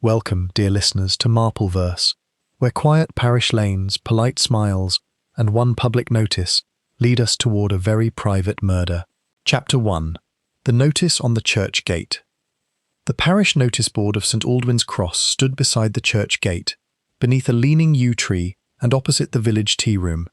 Welcome, dear listeners, to Marpleverse, where quiet parish lanes, polite smiles, and one public notice lead us toward a very private murder. Chapter 1. The Notice on the Church Gate. The Parish Noticeboard of St Aldwyn's Cross stood beside the church gate, beneath a leaning yew tree and opposite the village tea room.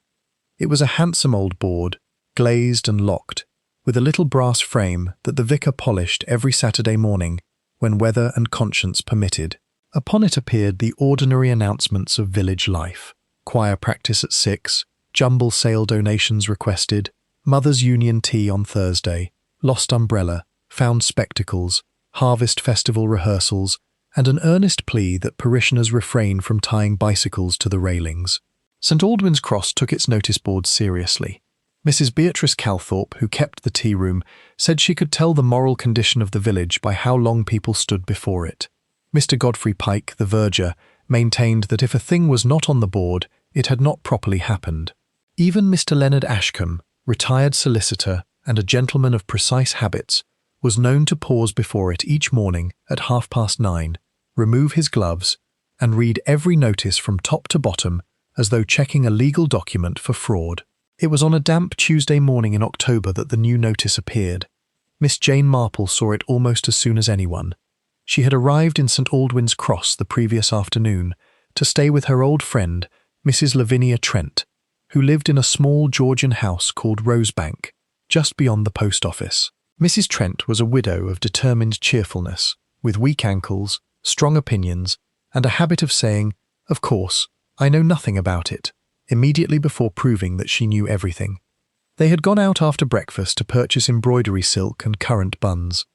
It was a handsome old board, glazed and locked, with a little brass frame that the vicar polished every Saturday morning when weather and conscience permitted. Upon it appeared the ordinary announcements of village life: choir practice at 6, jumble sale donations requested, Mothers' Union tea on Thursday, lost umbrella, found spectacles, harvest festival rehearsals, and an earnest plea that parishioners refrain from tying bicycles to the railings. St Aldwyn's Cross took its notice board seriously. Mrs. Beatrice Calthorpe, who kept the tea room, said she could tell the moral condition of the village by how long people stood before it. Mr. Godfrey Pike, the verger, maintained that if a thing was not on the board, it had not properly happened. Even Mr. Leonard Ashcombe, retired solicitor and a gentleman of precise habits, was known to pause before it each morning at 9:30, remove his gloves, and read every notice from top to bottom as though checking a legal document for fraud. It was on a damp Tuesday morning in October that the new notice appeared. Miss Jane Marple saw it almost as soon as anyone. She had arrived in St Aldwyn's Cross the previous afternoon to stay with her old friend, Mrs. Lavinia Trent, who lived in a small Georgian house called Rosebank, just beyond the post office. Mrs. Trent was a widow of determined cheerfulness, with weak ankles, strong opinions, and a habit of saying, "Of course, I know nothing about it," immediately before proving that she knew everything. They had gone out after breakfast to purchase embroidery silk and currant buns.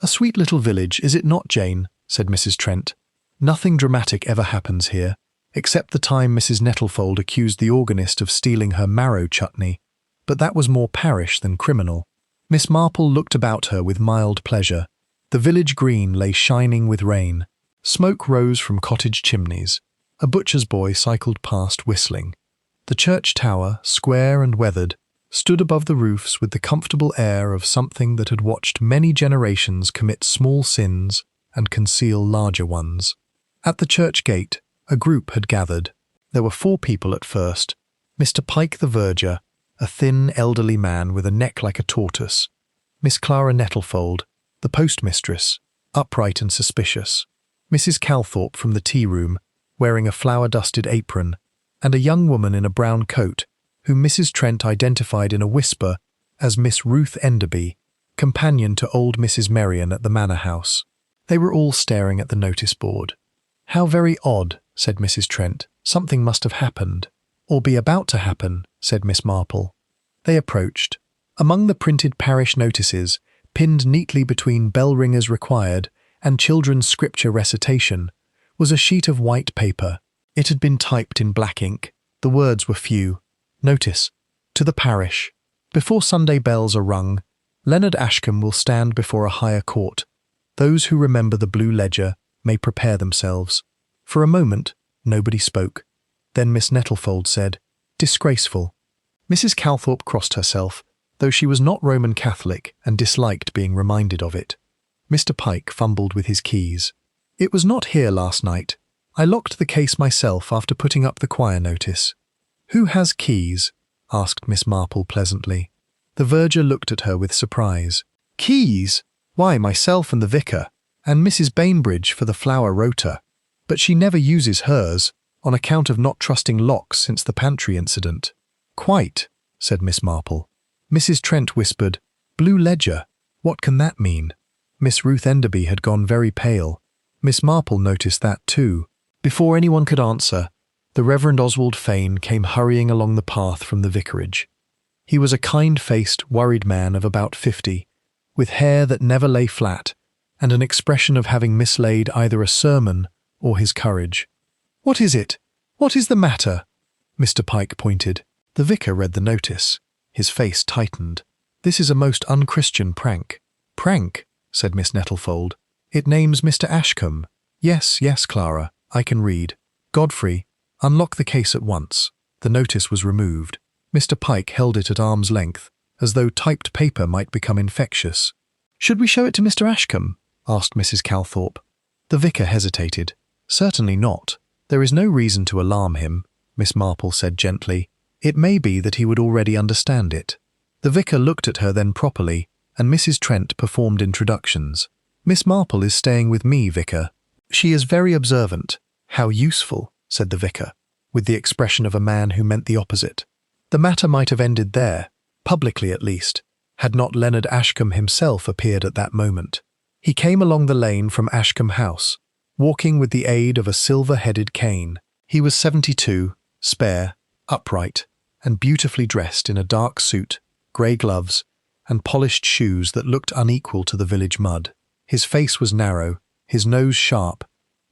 "A sweet little village, is it not, Jane?" said Mrs. Trent. "Nothing dramatic ever happens here, except the time Mrs. Nettlefold accused the organist of stealing her marrow chutney, but that was more parish than criminal." Miss Marple looked about her with mild pleasure. The village green lay shining with rain. Smoke rose from cottage chimneys. A butcher's boy cycled past whistling. The church tower, square and weathered, stood above the roofs with the comfortable air of something that had watched many generations commit small sins and conceal larger ones. At the church gate, a group had gathered. There were 4 people at first: Mr. Pike the verger, a thin, elderly man with a neck like a tortoise; Miss Clara Nettlefold, the postmistress, upright and suspicious; Mrs. Calthorpe from the tea-room, wearing a flour-dusted apron; and a young woman in a brown coat, whom Mrs. Trent identified in a whisper as Miss Ruth Enderby, companion to old Mrs. Merrion at the manor house. They were all staring at the notice board. "How very odd," said Mrs. Trent. "Something must have happened." "Or be about to happen," said Miss Marple. They approached. Among the printed parish notices, pinned neatly between bell ringers required and children's scripture recitation, was a sheet of white paper. It had been typed in black ink. The words were few. Notice: to the parish. Before Sunday bells are rung, Leonard Ashcombe will stand before a higher court. Those who remember the blue ledger may prepare themselves. For a moment, nobody spoke. Then Miss Nettlefold said, "Disgraceful." Mrs. Calthorpe crossed herself, though she was not Roman Catholic and disliked being reminded of it. Mr. Pike fumbled with his keys. "It was not here last night. I locked the case myself after putting up the choir notice." "Who has keys?" asked Miss Marple pleasantly. The verger looked at her with surprise. "Keys? Why, myself and the vicar, and Mrs. Bainbridge for the flower rota. But she never uses hers, on account of not trusting locks since the pantry incident." "Quite," said Miss Marple. Mrs. Trent whispered, "Blue ledger, what can that mean?" Miss Ruth Enderby had gone very pale. Miss Marple noticed that too. Before anyone could answer, the Reverend Oswald Fane came hurrying along the path from the vicarage. He was a kind-faced, worried man of about 50, with hair that never lay flat, and an expression of having mislaid either a sermon or his courage. "What is it? What is the matter?" Mr. Pike pointed. The vicar read the notice. His face tightened. "This is a most unchristian prank." "Prank?" said Miss Nettlefold. "It names Mr. Ashcombe." "Yes, yes, Clara, I can read. Godfrey, unlock the case at once." The notice was removed. Mr. Pike held it at arm's length, as though typed paper might become infectious. "Should we show it to Mr. Ashcombe?" asked Mrs. Calthorpe. The vicar hesitated. Certainly not. There is no reason to alarm him, Miss Marple said gently. It may be that he would already understand it. The vicar looked at her then properly, and Mrs. Trent performed introductions. Miss Marple is staying with me, vicar. She is very observant. How useful, said the vicar, with the expression of a man who meant the opposite. The matter might have ended there, publicly at least, had not Leonard Ashcombe himself appeared at that moment. He came along the lane from Ashcombe House, walking with the aid of a silver-headed cane. He was 72, spare, upright, and beautifully dressed in a dark suit, grey gloves, and polished shoes that looked unequal to the village mud. His face was narrow, his nose sharp,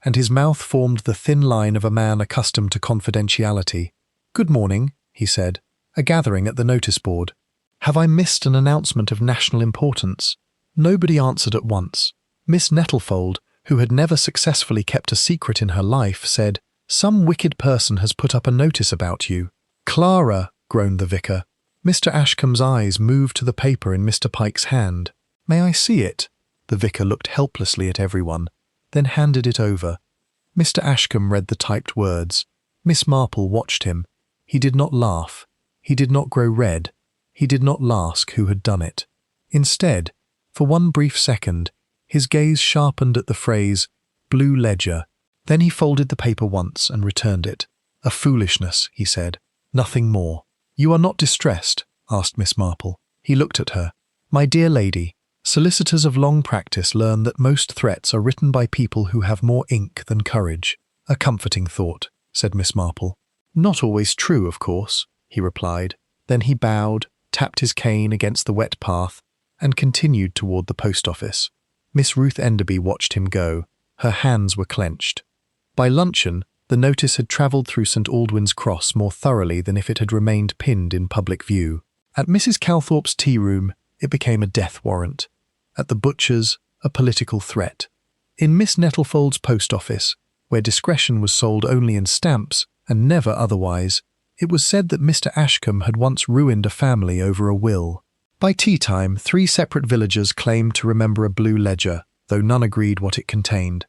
and his mouth formed the thin line of a man accustomed to confidentiality. "Good morning," he said, "a gathering at the notice board. Have I missed an announcement of national importance?" Nobody answered at once. Miss Nettlefold, who had never successfully kept a secret in her life, said, "Some wicked person has put up a notice about you." "Clara," groaned the vicar. Mr. Ashcombe's eyes moved to the paper in Mr. Pike's hand. "May I see it?" The vicar looked helplessly at everyone, then handed it over. Mr. Ashcombe read the typed words. Miss Marple watched him. He did not laugh. He did not grow red. He did not ask who had done it. Instead, for one brief second, his gaze sharpened at the phrase, "Blue Ledger." Then he folded the paper once and returned it. "A foolishness," he said. "Nothing more." "You are not distressed?" asked Miss Marple. He looked at her. "My dear lady, solicitors of long practice learn that most threats are written by people who have more ink than courage." "A comforting thought," said Miss Marple. "Not always true, of course," he replied. Then he bowed, tapped his cane against the wet path, and continued toward the post office. Miss Ruth Enderby watched him go. Her hands were clenched. By luncheon, the notice had travelled through St. Aldwyn's Cross more thoroughly than if it had remained pinned in public view. At Mrs. Calthorpe's tea-room, it became a death warrant. At the butcher's, a political threat. In Miss Nettlefold's post office, where discretion was sold only in stamps and never otherwise, it was said that Mr. Ashcombe had once ruined a family over a will. By tea-time, 3 separate villagers claimed to remember a blue ledger, though none agreed what it contained.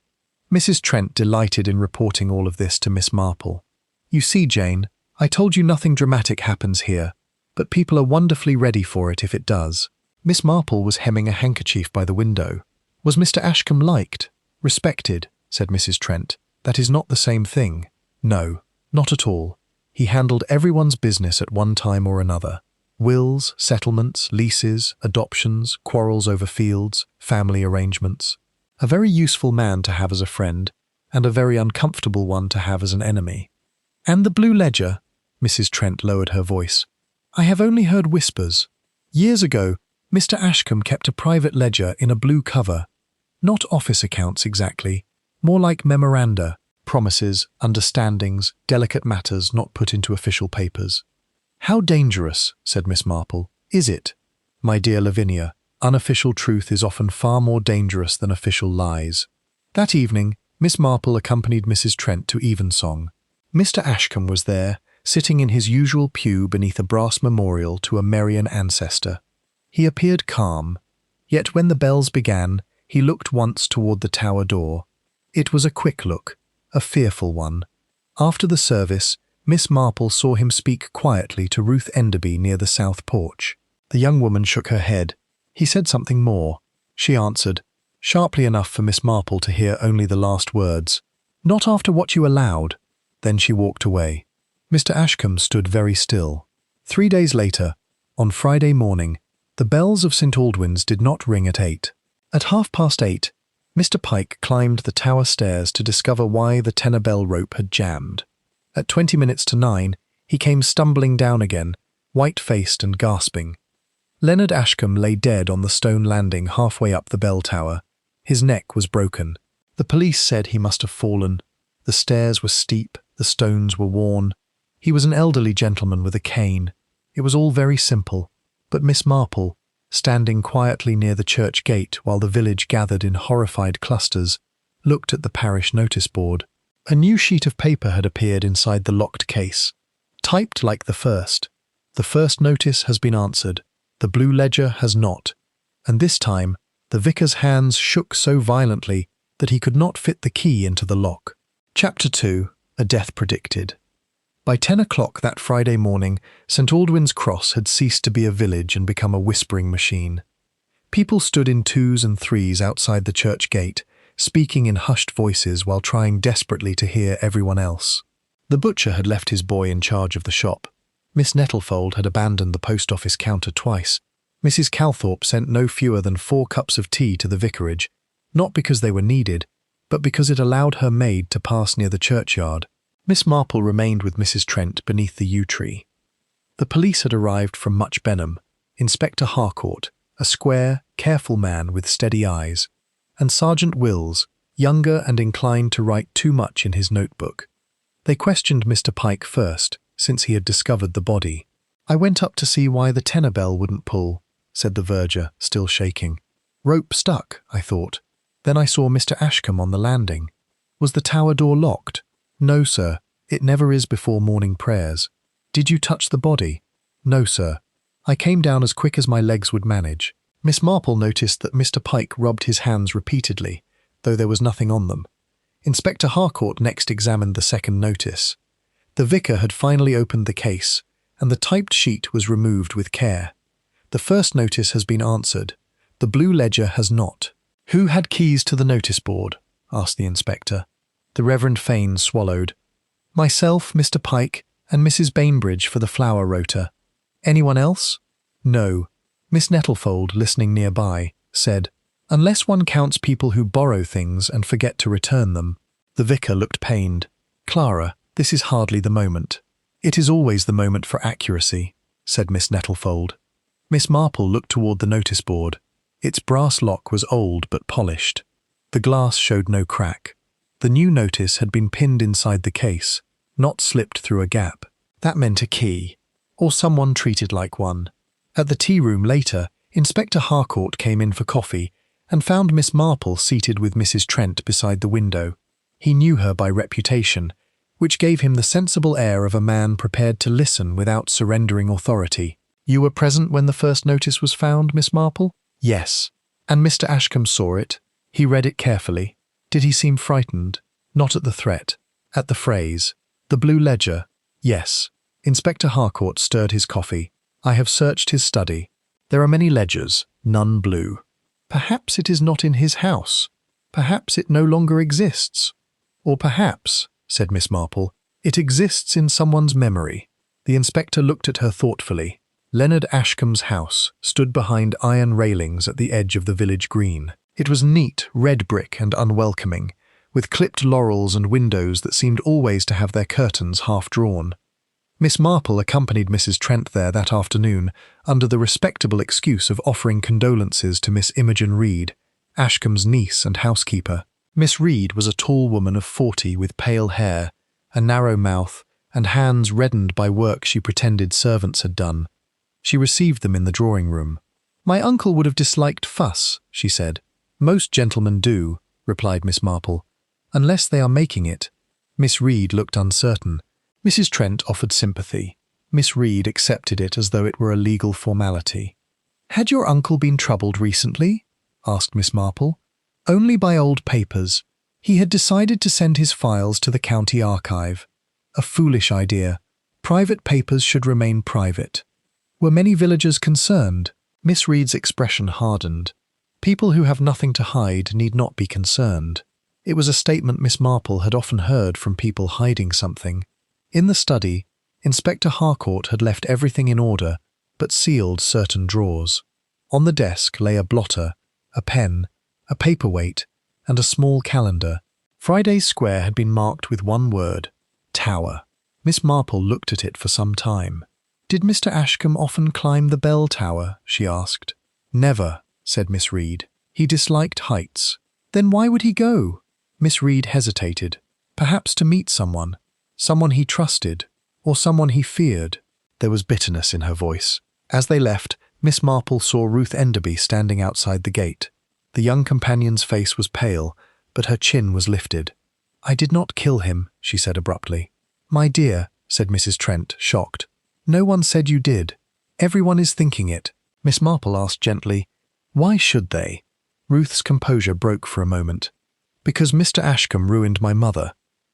Mrs. Trent delighted in reporting all of this to Miss Marple. "You see, Jane, I told you nothing dramatic happens here, but people are wonderfully ready for it if it does." Miss Marple was hemming a handkerchief by the window. "Was Mr. Ashcombe liked? Respected?" said Mrs. Trent. "That is not the same thing." "No, not at all. He handled everyone's business at one time or another. Wills, settlements, leases, adoptions, quarrels over fields, family arrangements. A very useful man to have as a friend, and a very uncomfortable one to have as an enemy." "And the blue ledger?" Mrs. Trent lowered her voice. "I have only heard whispers. Years ago, Mr. Ashcombe kept a private ledger in a blue cover. Not office accounts exactly, more like memoranda, promises, understandings, delicate matters not put into official papers." "How dangerous," said Miss Marple, "is it?" "My dear Lavinia, unofficial truth is often far more dangerous than official lies." That evening, Miss Marple accompanied Mrs. Trent to evensong. Mr. Ashcombe was there, sitting in his usual pew beneath a brass memorial to a Merian ancestor. He appeared calm, yet when the bells began, he looked once toward the tower door. It was a quick look, a fearful one. After the service, Miss Marple saw him speak quietly to Ruth Enderby near the south porch. The young woman shook her head. He said something more. She answered, sharply enough for Miss Marple to hear only the last words. "Not after what you allowed." Then she walked away. Mr. Ashcombe stood very still. 3 days later, on Friday morning, the bells of St. Aldwyn's did not ring at 8. At 8:30, Mr. Pike climbed the tower stairs to discover why the tenor bell rope had jammed. At 20 minutes to 9, he came stumbling down again, white-faced and gasping. Leonard Ashcombe lay dead on the stone landing halfway up the bell tower. His neck was broken. The police said he must have fallen. The stairs were steep, the stones were worn. He was an elderly gentleman with a cane. It was all very simple, but Miss Marple, standing quietly near the church gate while the village gathered in horrified clusters, looked at the parish noticeboard. A new sheet of paper had appeared inside the locked case, typed like the first. "The first notice has been answered. The blue ledger has not." And this time, the vicar's hands shook so violently that he could not fit the key into the lock. Chapter 2. A Death Predicted. By 10 o'clock that Friday morning, St. Aldwyn's Cross had ceased to be a village and become a whispering machine. People stood in twos and threes outside the church gate, speaking in hushed voices while trying desperately to hear everyone else. The butcher had left his boy in charge of the shop. Miss Nettlefold had abandoned the post office counter twice. Mrs. Calthorpe sent no fewer than 4 cups of tea to the vicarage, not because they were needed, but because it allowed her maid to pass near the churchyard. Miss Marple remained with Mrs. Trent beneath the yew tree. The police had arrived from Much Benham. Inspector Harcourt, a square, careful man with steady eyes, and Sergeant Wills, younger and inclined to write too much in his notebook. They questioned Mr. Pike first, since he had discovered the body. "I went up to see why the tenor bell wouldn't pull," said the verger, still shaking. "Rope stuck, I thought. Then I saw Mr. Ashcombe on the landing. Was the tower door locked?" "No, sir. It never is before morning prayers." "Did you touch the body?" "No, sir. I came down as quick as my legs would manage." Miss Marple noticed that Mr. Pike rubbed his hands repeatedly, though there was nothing on them. Inspector Harcourt next examined the second notice. The vicar had finally opened the case, and the typed sheet was removed with care. "The first notice has been answered. The blue ledger has not." "Who had keys to the notice board?" asked the inspector. The Reverend Fane swallowed. "Myself, Mr. Pike, and Mrs. Bainbridge for the flower rota. Anyone else?" "No." Miss Nettlefold, listening nearby, said, "Unless one counts people who borrow things and forget to return them." The vicar looked pained. "Clara, this is hardly the moment." "It is always the moment for accuracy," said Miss Nettlefold. Miss Marple looked toward the notice board. Its brass lock was old but polished. The glass showed no crack. The new notice had been pinned inside the case, not slipped through a gap. That meant a key, or someone treated like one. At the tea room later, Inspector Harcourt came in for coffee and found Miss Marple seated with Mrs. Trent beside the window. He knew her by reputation, which gave him the sensible air of a man prepared to listen without surrendering authority. "You were present when the first notice was found, Miss Marple?" "Yes." "And Mr. Ashcombe saw it? He read it carefully. Did he seem frightened?" "Not at the threat. At the phrase. The blue ledger?" "Yes." Inspector Harcourt stirred his coffee. "I have searched his study. There are many ledgers, none blue. Perhaps it is not in his house. Perhaps it no longer exists. Or perhaps," said Miss Marple, "it exists in someone's memory." The inspector looked at her thoughtfully. Leonard Ashcombe's house stood behind iron railings at the edge of the village green. It was neat, red brick and unwelcoming, with clipped laurels and windows that seemed always to have their curtains half drawn. Miss Marple accompanied Mrs. Trent there that afternoon under the respectable excuse of offering condolences to Miss Imogen Reed, Ashcombe's niece and housekeeper. Miss Reed was a tall woman of 40 with pale hair, a narrow mouth, and hands reddened by work she pretended servants had done. She received them in the drawing room. "My uncle would have disliked fuss," she said. "Most gentlemen do," replied Miss Marple, "unless they are making it." Miss Reed looked uncertain. Mrs. Trent offered sympathy. Miss Reed accepted it as though it were a legal formality. "Had your uncle been troubled recently?" asked Miss Marple. "Only by old papers. He had decided to send his files to the county archive. A foolish idea. Private papers should remain private." "Were many villagers concerned?" Miss Reed's expression hardened. People who have nothing to hide need not be concerned. It was a statement Miss Marple had often heard from people hiding something. In the study, Inspector Harcourt had left everything in order, but sealed certain drawers. On the desk lay a blotter, a pen, a paperweight, and a small calendar. Friday's Square had been marked with one word: Tower. Miss Marple looked at it for some time. "Did Mr. Ashcombe often climb the bell tower?" she asked. "Never," said Miss Reed. "He disliked heights." "Then why would he go?" Miss Reed hesitated. "Perhaps to meet someone. Someone he trusted, or someone he feared." There was bitterness in her voice. As they left, Miss Marple saw Ruth Enderby standing outside the gate. The young companion's face was pale, but her chin was lifted. "I did not kill him," she said abruptly. "My dear," said Mrs. Trent, shocked. "No one said you did. Everyone is thinking it." Miss Marple asked gently, "Why should they?" Ruth's composure broke for a moment. "Because Mr. Ashcombe ruined my mother.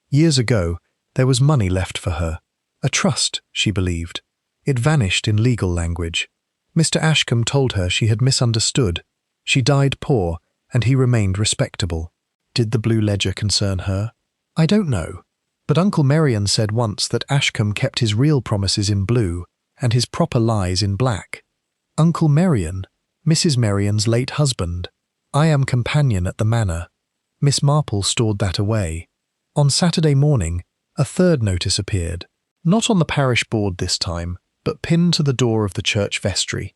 Years ago, there was money left for her. A trust, she believed. It vanished in legal language. Mr. Ashcombe told her she had misunderstood. She died poor, and he remained respectable. Did the blue ledger concern her? I don't know. But Uncle Merion said once that Ashcombe kept his real promises in blue and his proper lies in black. Uncle Merion, Mrs. Merion's late husband. I am companion at the manor. Miss Marple stored that away. On Saturday morning, a third notice appeared. Not on the parish board this time, but pinned to the door of the church vestry.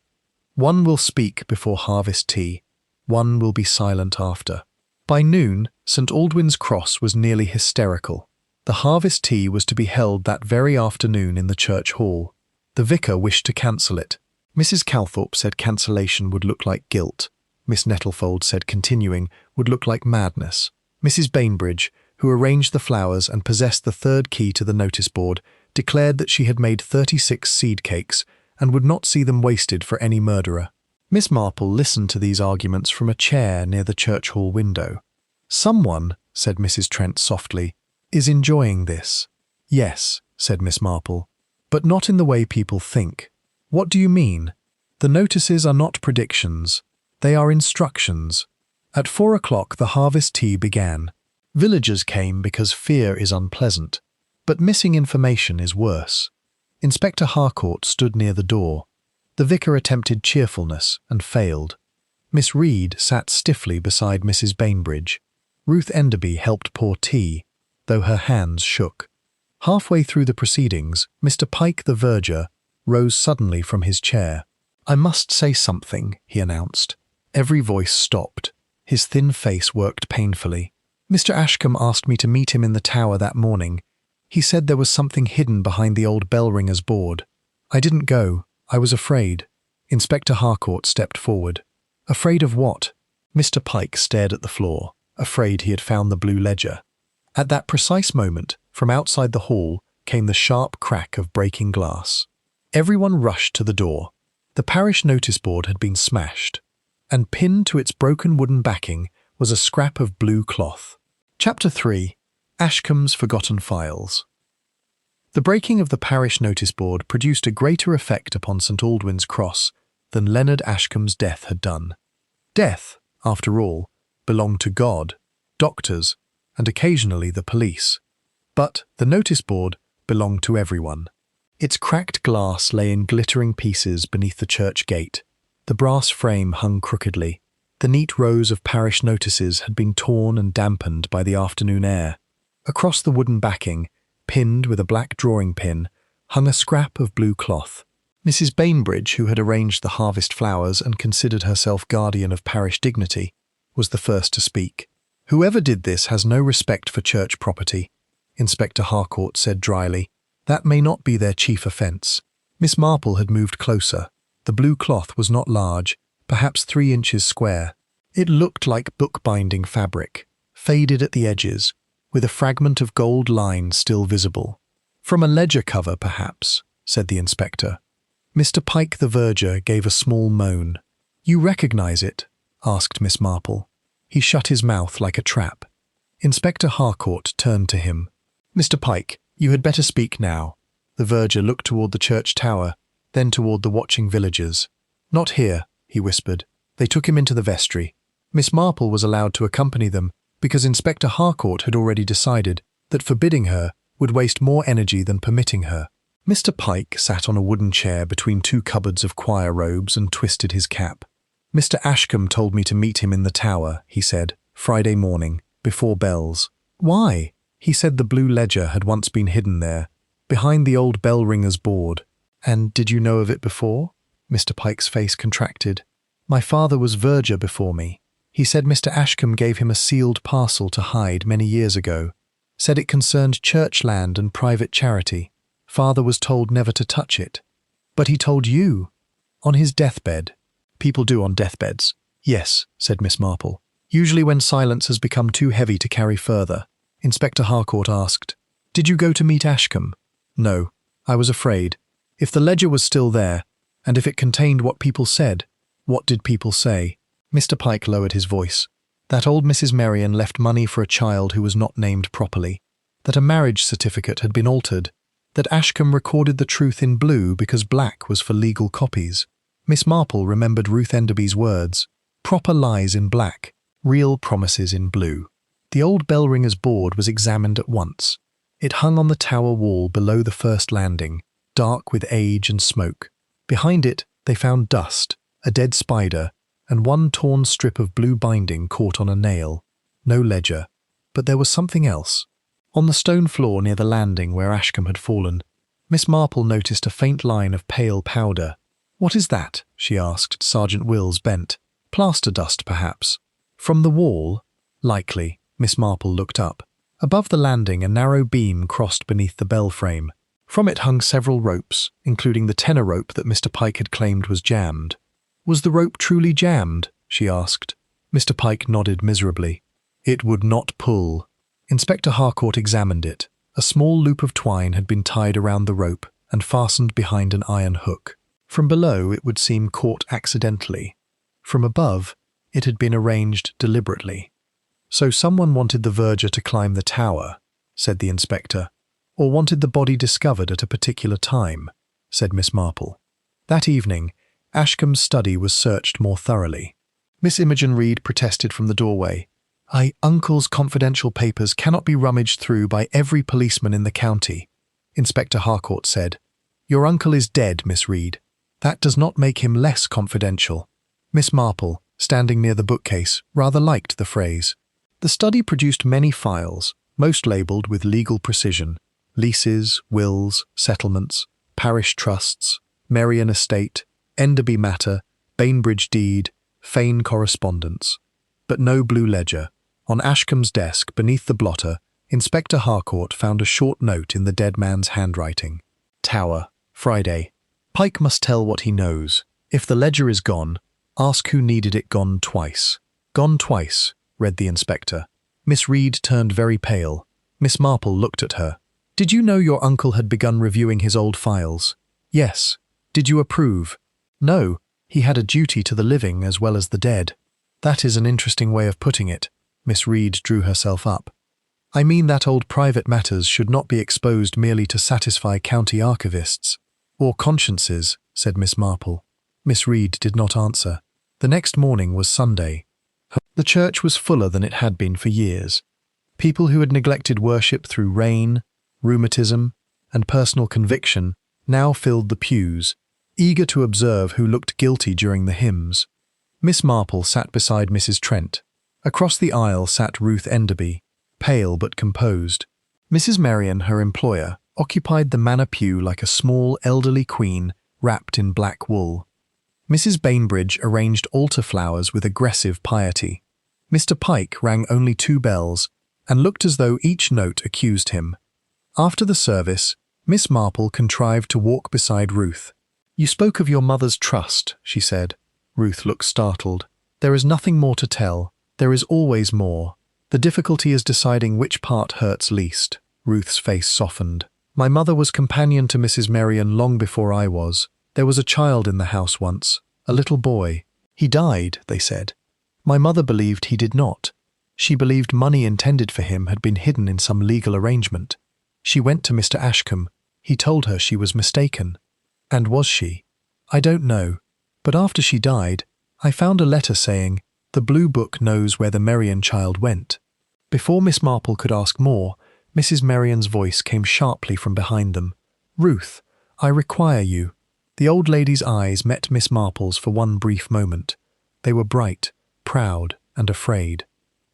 One will speak before harvest tea. One will be silent after. By noon, St. Aldwyn's Cross was nearly hysterical. The harvest tea was to be held that very afternoon in the church hall. The vicar wished to cancel it. Mrs. Calthorpe said cancellation would look like guilt. Miss Nettlefold said continuing would look like madness. Mrs. Bainbridge, who arranged the flowers and possessed the third key to the notice board, declared that she had made 36 seed cakes and would not see them wasted for any murderer. Miss Marple listened to these arguments from a chair near the church hall window. Someone, said Mrs. Trent softly, is enjoying this. Yes, said Miss Marple, but not in the way people think. What do you mean? The notices are not predictions. They are instructions. At 4 o'clock the harvest tea began. Villagers came because fear is unpleasant, but missing information is worse. Inspector Harcourt stood near the door. The vicar attempted cheerfulness and failed. Miss Reed sat stiffly beside Mrs. Bainbridge. Ruth Enderby helped pour tea, though her hands shook. Halfway through the proceedings, Mr. Pike the verger rose suddenly from his chair. I must say something, he announced. Every voice stopped. His thin face worked painfully. Mr. Ashcombe asked me to meet him in the tower that morning. He said there was something hidden behind the old bell-ringer's board. I didn't go. I was afraid. Inspector Harcourt stepped forward. Afraid of what? Mr. Pike stared at the floor, afraid he had found the blue ledger. At that precise moment, from outside the hall, came the sharp crack of breaking glass. Everyone rushed to the door. The parish notice board had been smashed, and pinned to its broken wooden backing was a scrap of blue cloth. Chapter 3. Ashcombe's Forgotten Files. The breaking of the parish notice board produced a greater effect upon St. Aldwyn's Cross than Leonard Ashcombe's death had done. Death, after all, belonged to God, doctors, and occasionally the police. But the notice board belonged to everyone. Its cracked glass lay in glittering pieces beneath the church gate. The brass frame hung crookedly. The neat rows of parish notices had been torn and dampened by the afternoon air. Across the wooden backing, pinned with a black drawing pin, hung a scrap of blue cloth. Mrs. Bainbridge, who had arranged the harvest flowers and considered herself guardian of parish dignity, was the first to speak. Whoever did this has no respect for church property, Inspector Harcourt said dryly. That may not be their chief offence. Miss Marple had moved closer. The blue cloth was not large, perhaps 3 inches square. It looked like bookbinding fabric, faded at the edges, with a fragment of gold line still visible. From a ledger cover, perhaps, said the inspector. Mr. Pike the verger gave a small moan. You recognise it? Asked Miss Marple. He shut his mouth like a trap. Inspector Harcourt turned to him. Mr. Pike, you had better speak now. The verger looked toward the church tower, then toward the watching villagers. Not here, he whispered. They took him into the vestry. Miss Marple was allowed to accompany them because Inspector Harcourt had already decided that forbidding her would waste more energy than permitting her. Mr. Pike sat on a wooden chair between 2 cupboards of choir robes and twisted his cap. Mr. Ashcombe told me to meet him in the tower, he said, Friday morning, before bells. Why? He said the blue ledger had once been hidden there, behind the old bell-ringer's board. And did you know of it before? Mr. Pike's face contracted. My father was verger before me. He said Mr. Ashcombe gave him a sealed parcel to hide many years ago. Said it concerned church land and private charity. Father was told never to touch it. But he told you. On his deathbed. People do on deathbeds. Yes, said Miss Marple. Usually when silence has become too heavy to carry further. Inspector Harcourt asked, Did you go to meet Ashcombe? No, I was afraid. If the ledger was still there, and if it contained what people said, what did people say? Mr. Pike lowered his voice. That old Mrs. Merion left money for a child who was not named properly. that a marriage certificate had been altered, that Ashcombe recorded the truth in blue because black was for legal copies. Miss Marple remembered Ruth Enderby's words, proper lies in black, real promises in blue. The old bell ringer's board was examined at once. It hung on the tower wall below the first landing, dark with age and smoke. Behind it, they found dust, a dead spider, and one torn strip of blue binding caught on a nail. No ledger. But there was something else. On the stone floor near the landing where Ashcombe had fallen, Miss Marple noticed a faint line of pale powder. "What is that?" she asked. Sergeant Wills bent. "Plaster dust, perhaps." "From the wall?" "Likely." Miss Marple looked up. Above the landing, a narrow beam crossed beneath the bell frame. From it hung several ropes, including the tenor rope that Mr. Pike had claimed was jammed. "Was the rope truly jammed?" she asked. Mr. Pike nodded miserably. "It would not pull." Inspector Harcourt examined it. A small loop of twine had been tied around the rope and fastened behind an iron hook. From below, it would seem caught accidentally. From above, it had been arranged deliberately. "So someone wanted the verger to climb the tower," said the inspector. "Or wanted the body discovered at a particular time," said Miss Marple. That evening, Ashcombe's study was searched more thoroughly. Miss Imogen Reed protested from the doorway. "Uncle's confidential papers cannot be rummaged through by every policeman in the county," Inspector Harcourt said. "Your uncle is dead, Miss Reed. That does not make him less confidential." Miss Marple, standing near the bookcase, rather liked the phrase. The study produced many files, most labelled with legal precision: leases, wills, settlements, parish trusts, Merion estate, Enderby matter, Bainbridge deed, Fane correspondence. But no blue ledger. On Ashcombe's desk, beneath the blotter, Inspector Harcourt found a short note in the dead man's handwriting. "Tower, Friday. Pike must tell what he knows. If the ledger is gone, ask who needed it gone twice." "Gone twice," read the inspector. Miss Reed turned very pale. Miss Marple looked at her. "Did you know your uncle had begun reviewing his old files?" "Yes." "Did you approve?" "No. He had a duty to the living as well as the dead." "That is an interesting way of putting it." Miss Reed drew herself up. "I mean that old private matters should not be exposed merely to satisfy county archivists." "Or consciences," said Miss Marple. Miss Reed did not answer. The next morning was Sunday. The church was fuller than it had been for years. People who had neglected worship through rain, rheumatism, and personal conviction now filled the pews, eager to observe who looked guilty during the hymns. Miss Marple sat beside Mrs. Trent. Across the aisle sat Ruth Enderby, pale but composed. Mrs. Merion, her employer, occupied the manor pew like a small elderly queen wrapped in black wool. Mrs. Bainbridge arranged altar flowers with aggressive piety. Mr. Pike rang only 2 bells and looked as though each note accused him. After the service, Miss Marple contrived to walk beside Ruth. "You spoke of your mother's trust," she said. Ruth looked startled. "There is nothing more to tell. There is always more. The difficulty is deciding which part hurts least." Ruth's face softened. "My mother was companion to Mrs. Merion long before I was. There was a child in the house once, a little boy. He died, they said. My mother believed he did not. She believed money intended for him had been hidden in some legal arrangement. She went to Mr. Ashcombe. He told her she was mistaken. And was she? I don't know. But after she died, I found a letter saying, 'The Blue Book knows where the Merion child went.'" Before Miss Marple could ask more, Mrs. Merion's voice came sharply from behind them. "Ruth, I require you." The old lady's eyes met Miss Marple's for one brief moment. They were bright, proud, and afraid.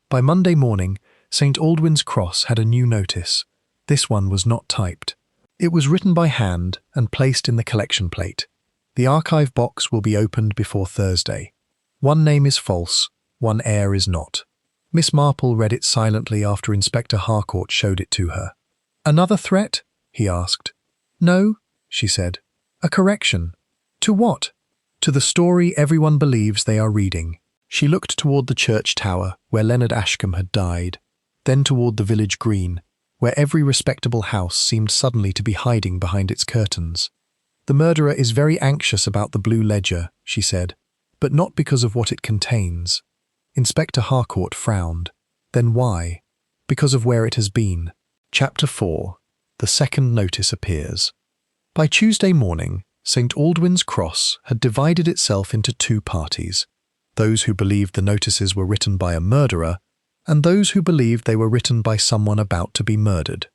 By Monday morning, St. Aldwyn's Cross had a new notice. This one was not typed. It was written by hand and placed in the collection plate. "The archive box will be opened before Thursday. One name is false, one heir is not." Miss Marple read it silently after Inspector Harcourt showed it to her. "Another threat?" he asked. "No," she said. "A correction." "To what?" "To the story everyone believes they are reading." She looked toward the church tower, where Leonard Ashcombe had died, then toward the village green, where every respectable house seemed suddenly to be hiding behind its curtains. "The murderer is very anxious about the blue ledger," she said, "but not because of what it contains." Inspector Harcourt frowned. "Then why?" "Because of where it has been." Chapter 4. The second notice appears. By Tuesday morning, St. Aldwyn's Cross had divided itself into two parties, those who believed the notices were written by a murderer and those who believed they were written by someone about to be murdered.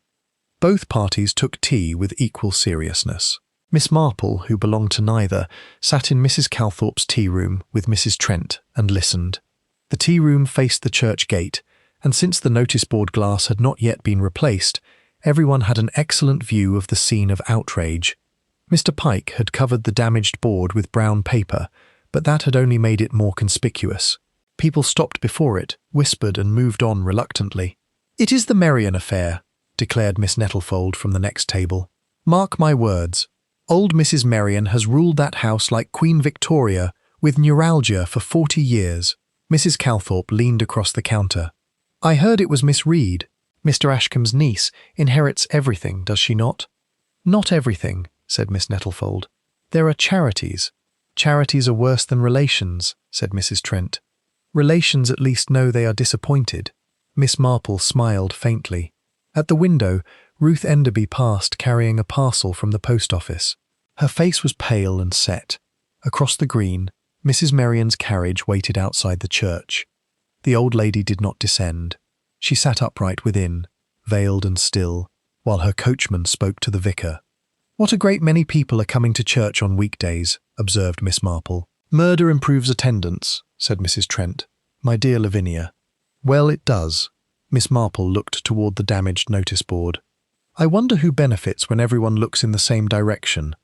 Both parties took tea with equal seriousness. Miss Marple, who belonged to neither, sat in Mrs. Calthorpe's tea room with Mrs. Trent and listened. The tea room faced the church gate, and since the notice board glass had not yet been replaced, everyone had an excellent view of the scene of outrage. Mr. Pike had covered the damaged board with brown paper, but that had only made it more conspicuous. People stopped before it, whispered and moved on reluctantly. "It is the Merrion affair," declared Miss Nettlefold from the next table. "Mark my words. Old Mrs. Merrion has ruled that house like Queen Victoria with neuralgia for 40 years. Mrs. Calthorpe leaned across the counter. "I heard it was Miss Reed. Mr. Ashcombe's niece inherits everything, does she not?" "Not everything," said Miss Nettlefold. "There are charities." "Charities are worse than relations," said Mrs. Trent. "Relations at least know they are disappointed." Miss Marple smiled faintly. At the window, Ruth Enderby passed carrying a parcel from the post office. Her face was pale and set. Across the green, Mrs. Merrion's carriage waited outside the church. The old lady did not descend. She sat upright within, veiled and still, while her coachman spoke to the vicar. "What a great many people are coming to church on weekdays," observed Miss Marple. "Murder improves attendance," said Mrs. Trent. "My dear Lavinia." "Well, it does." Miss Marple looked toward the damaged notice board. "I wonder who benefits when everyone looks in the same direction."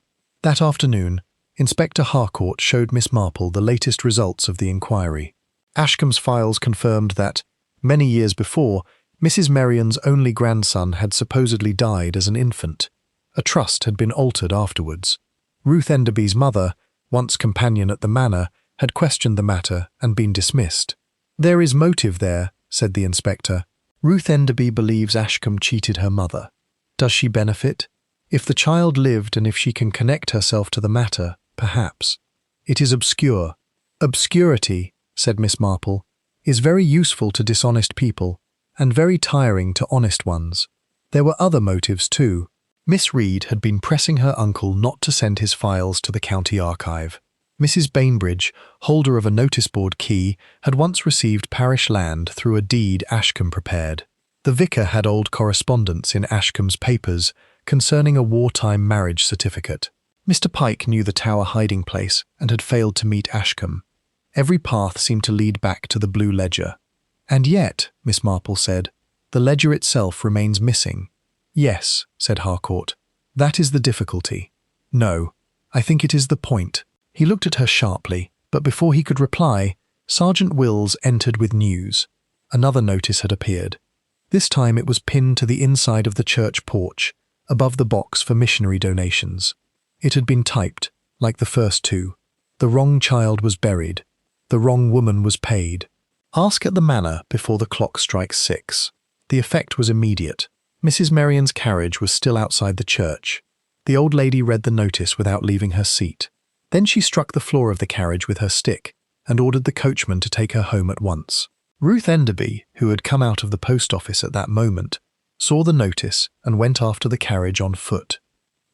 That afternoon, Inspector Harcourt showed Miss Marple the latest results of the inquiry. Ashcombe's files confirmed that, many years before, Mrs. Merrion's only grandson had supposedly died as an infant. A trust had been altered afterwards. Ruth Enderby's mother, once companion at the manor, had questioned the matter and been dismissed. "There is motive there," said the inspector. "Ruth Enderby believes Ashcombe cheated her mother. Does she benefit? If the child lived and if she can connect herself to the matter, perhaps. It is obscure." "Obscurity," said Miss Marple, "is very useful to dishonest people and very tiring to honest ones. There were other motives too." Miss Reed had been pressing her uncle not to send his files to the county archive. Mrs. Bainbridge, holder of a notice-board key, had once received parish land through a deed Ashcombe prepared. The vicar had old correspondence in Ashcombe's papers concerning a wartime marriage certificate. Mr. Pike knew the Tower hiding place and had failed to meet Ashcombe. Every path seemed to lead back to the blue ledger. "And yet," Miss Marple said, "the ledger itself remains missing." "Yes," said Harcourt, "that is the difficulty." "No, I think it is the point." He looked at her sharply, but before he could reply, Sergeant Wills entered with news. Another notice had appeared. This time it was pinned to the inside of the church porch, above the box for missionary donations. It had been typed, like the first two. The wrong child was buried. The wrong woman was paid. Ask at the manor before the clock strikes 6. The effect was immediate. Mrs. Merrion's carriage was still outside the church. The old lady read the notice without leaving her seat. Then she struck the floor of the carriage with her stick and ordered the coachman to take her home at once. Ruth Enderby, who had come out of the post office at that moment, saw the notice and went after the carriage on foot.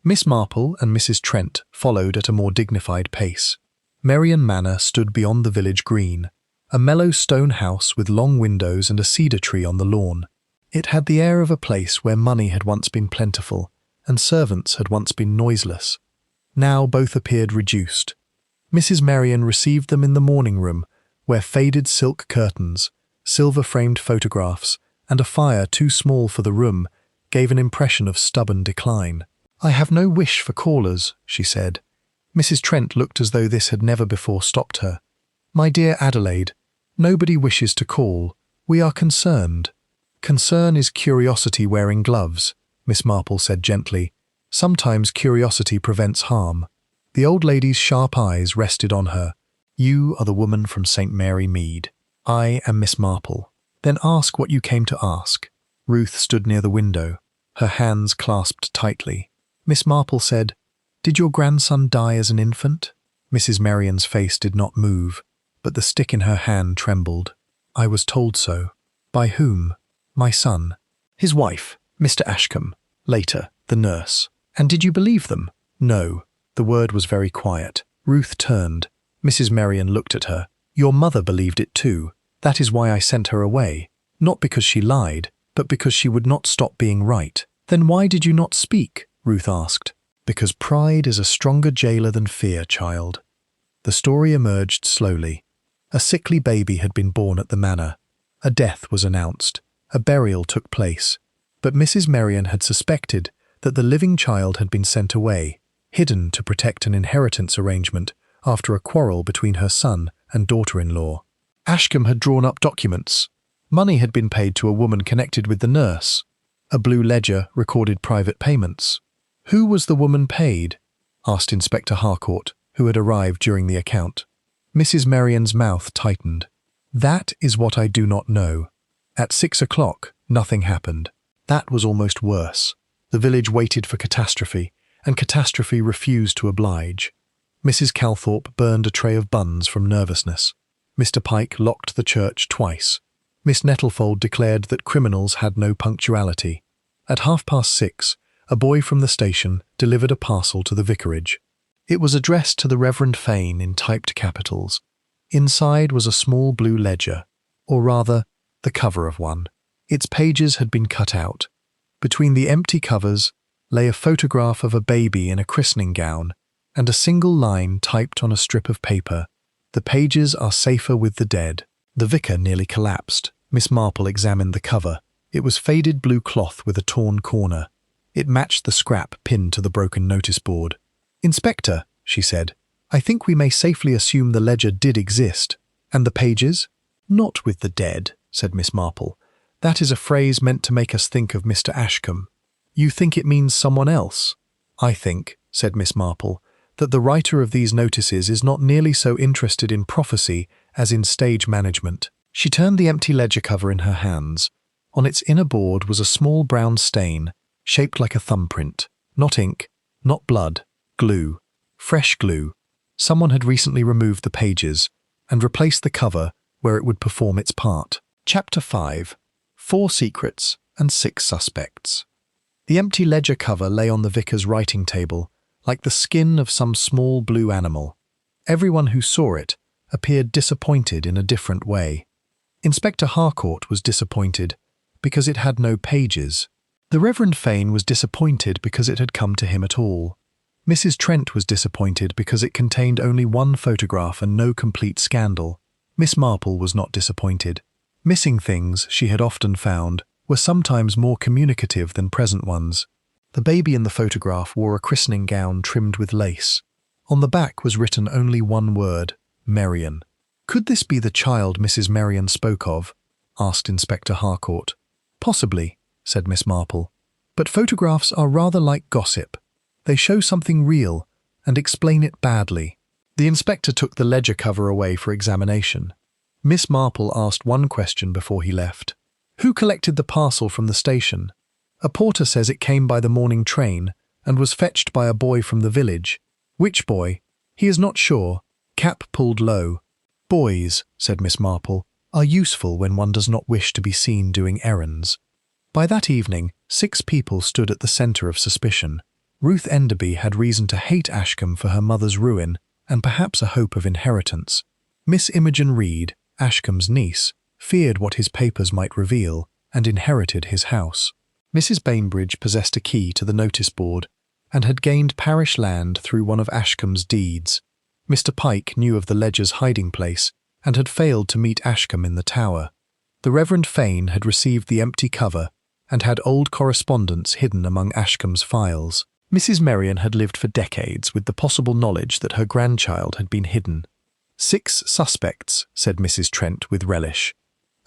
Miss Marple and Mrs. Trent followed at a more dignified pace. Merrion Manor stood beyond the village green, a mellow stone house with long windows and a cedar tree on the lawn. It had the air of a place where money had once been plentiful and servants had once been noiseless. Now both appeared reduced. Mrs. Merrion received them in the morning room, where faded silk curtains, silver-framed photographs, and a fire too small for the room gave an impression of stubborn decline. "I have no wish for callers," she said. Mrs. Trent looked as though this had never before stopped her. "My dear Adelaide, nobody wishes to call. We are concerned." "Concern is curiosity wearing gloves," Miss Marple said gently. "Sometimes curiosity prevents harm." The old lady's sharp eyes rested on her. "You are the woman from St. Mary Mead. I am Miss Marple. Then ask what you came to ask." Ruth stood near the window, her hands clasped tightly. Miss Marple said, "Did your grandson die as an infant?" Mrs. Merrion's face did not move, but the stick in her hand trembled. "I was told so." "By whom?" "My son." "His wife. Mr. Ashcombe. Later, the nurse. And did you believe them? No. The word was very quiet. Ruth turned. Mrs. Marion looked at her. Your mother believed it too. That is why I sent her away. Not because she lied, but because she would not stop being right. Then why did you not speak? Ruth asked. Because pride is a stronger jailer than fear, child. The story emerged slowly. A sickly baby had been born at the manor. A death was announced. A burial took place. But Mrs. Marion had suspected that the living child had been sent away, hidden to protect an inheritance arrangement after a quarrel between her son and daughter-in-law. Ashcombe had drawn up documents. Money had been paid to a woman connected with the nurse. A blue ledger recorded private payments. Who was the woman paid? Asked Inspector Harcourt, who had arrived during the account. Mrs. Marion's mouth tightened. That is what I do not know. At 6 o'clock, nothing happened. That was almost worse. The village waited for catastrophe, and catastrophe refused to oblige. Mrs. Calthorpe burned a tray of buns from nervousness. Mr. Pike locked the church twice. Miss Nettlefold declared that criminals had no punctuality. At 6:30, a boy from the station delivered a parcel to the vicarage. It was addressed to the Reverend Fane in typed capitals. Inside was a small blue ledger, or rather, the cover of one. Its pages had been cut out. Between the empty covers lay a photograph of a baby in a christening gown and a single line typed on a strip of paper. The pages are safer with the dead. The vicar nearly collapsed. Miss Marple examined the cover. It was faded blue cloth with a torn corner. It matched the scrap pinned to the broken notice board. Inspector, she said, I think we may safely assume the ledger did exist. And the pages? Not with the dead, said Miss Marple. That is a phrase meant to make us think of Mr. Ashcombe. You think it means someone else? I think, said Miss Marple, that the writer of these notices is not nearly so interested in prophecy as in stage management. She turned the empty ledger cover in her hands. On its inner board was a small brown stain, shaped like a thumbprint. Not ink, not blood, glue. Fresh glue. Someone had recently removed the pages and replaced the cover where it would perform its part. Chapter 5. 4 Secrets and 6 Suspects. The empty ledger cover lay on the vicar's writing table, like the skin of some small blue animal. Everyone who saw it appeared disappointed in a different way. Inspector Harcourt was disappointed because it had no pages. The Reverend Fane was disappointed because it had come to him at all. Mrs. Trent was disappointed because it contained only one photograph and no complete scandal. Miss Marple was not disappointed. Missing things, she had often found, were sometimes more communicative than present ones. The baby in the photograph wore a christening gown trimmed with lace. On the back was written only one word, Marion. Could this be the child Mrs. Marion spoke of? Asked Inspector Harcourt. Possibly, said Miss Marple. But photographs are rather like gossip. They show something real and explain it badly. The inspector took the ledger cover away for examination. Miss Marple asked one question before he left. Who collected the parcel from the station? A porter says it came by the morning train and was fetched by a boy from the village. Which boy? He is not sure. Cap pulled low. Boys, said Miss Marple, are useful when one does not wish to be seen doing errands. By that evening, 6 people stood at the centre of suspicion. Ruth Enderby had reason to hate Ashcombe for her mother's ruin and perhaps a hope of inheritance. Miss Imogen Reed, Ashcombe's niece, feared what his papers might reveal and inherited his house. Mrs. Bainbridge possessed a key to the notice board and had gained parish land through one of Ashcombe's deeds. Mr. Pike knew of the ledger's hiding place and had failed to meet Ashcombe in the tower. The Reverend Fane had received the empty cover and had old correspondence hidden among Ashcombe's files. Mrs. Marion had lived for decades with the possible knowledge that her grandchild had been hidden. 6 suspects, said Mrs. Trent with relish.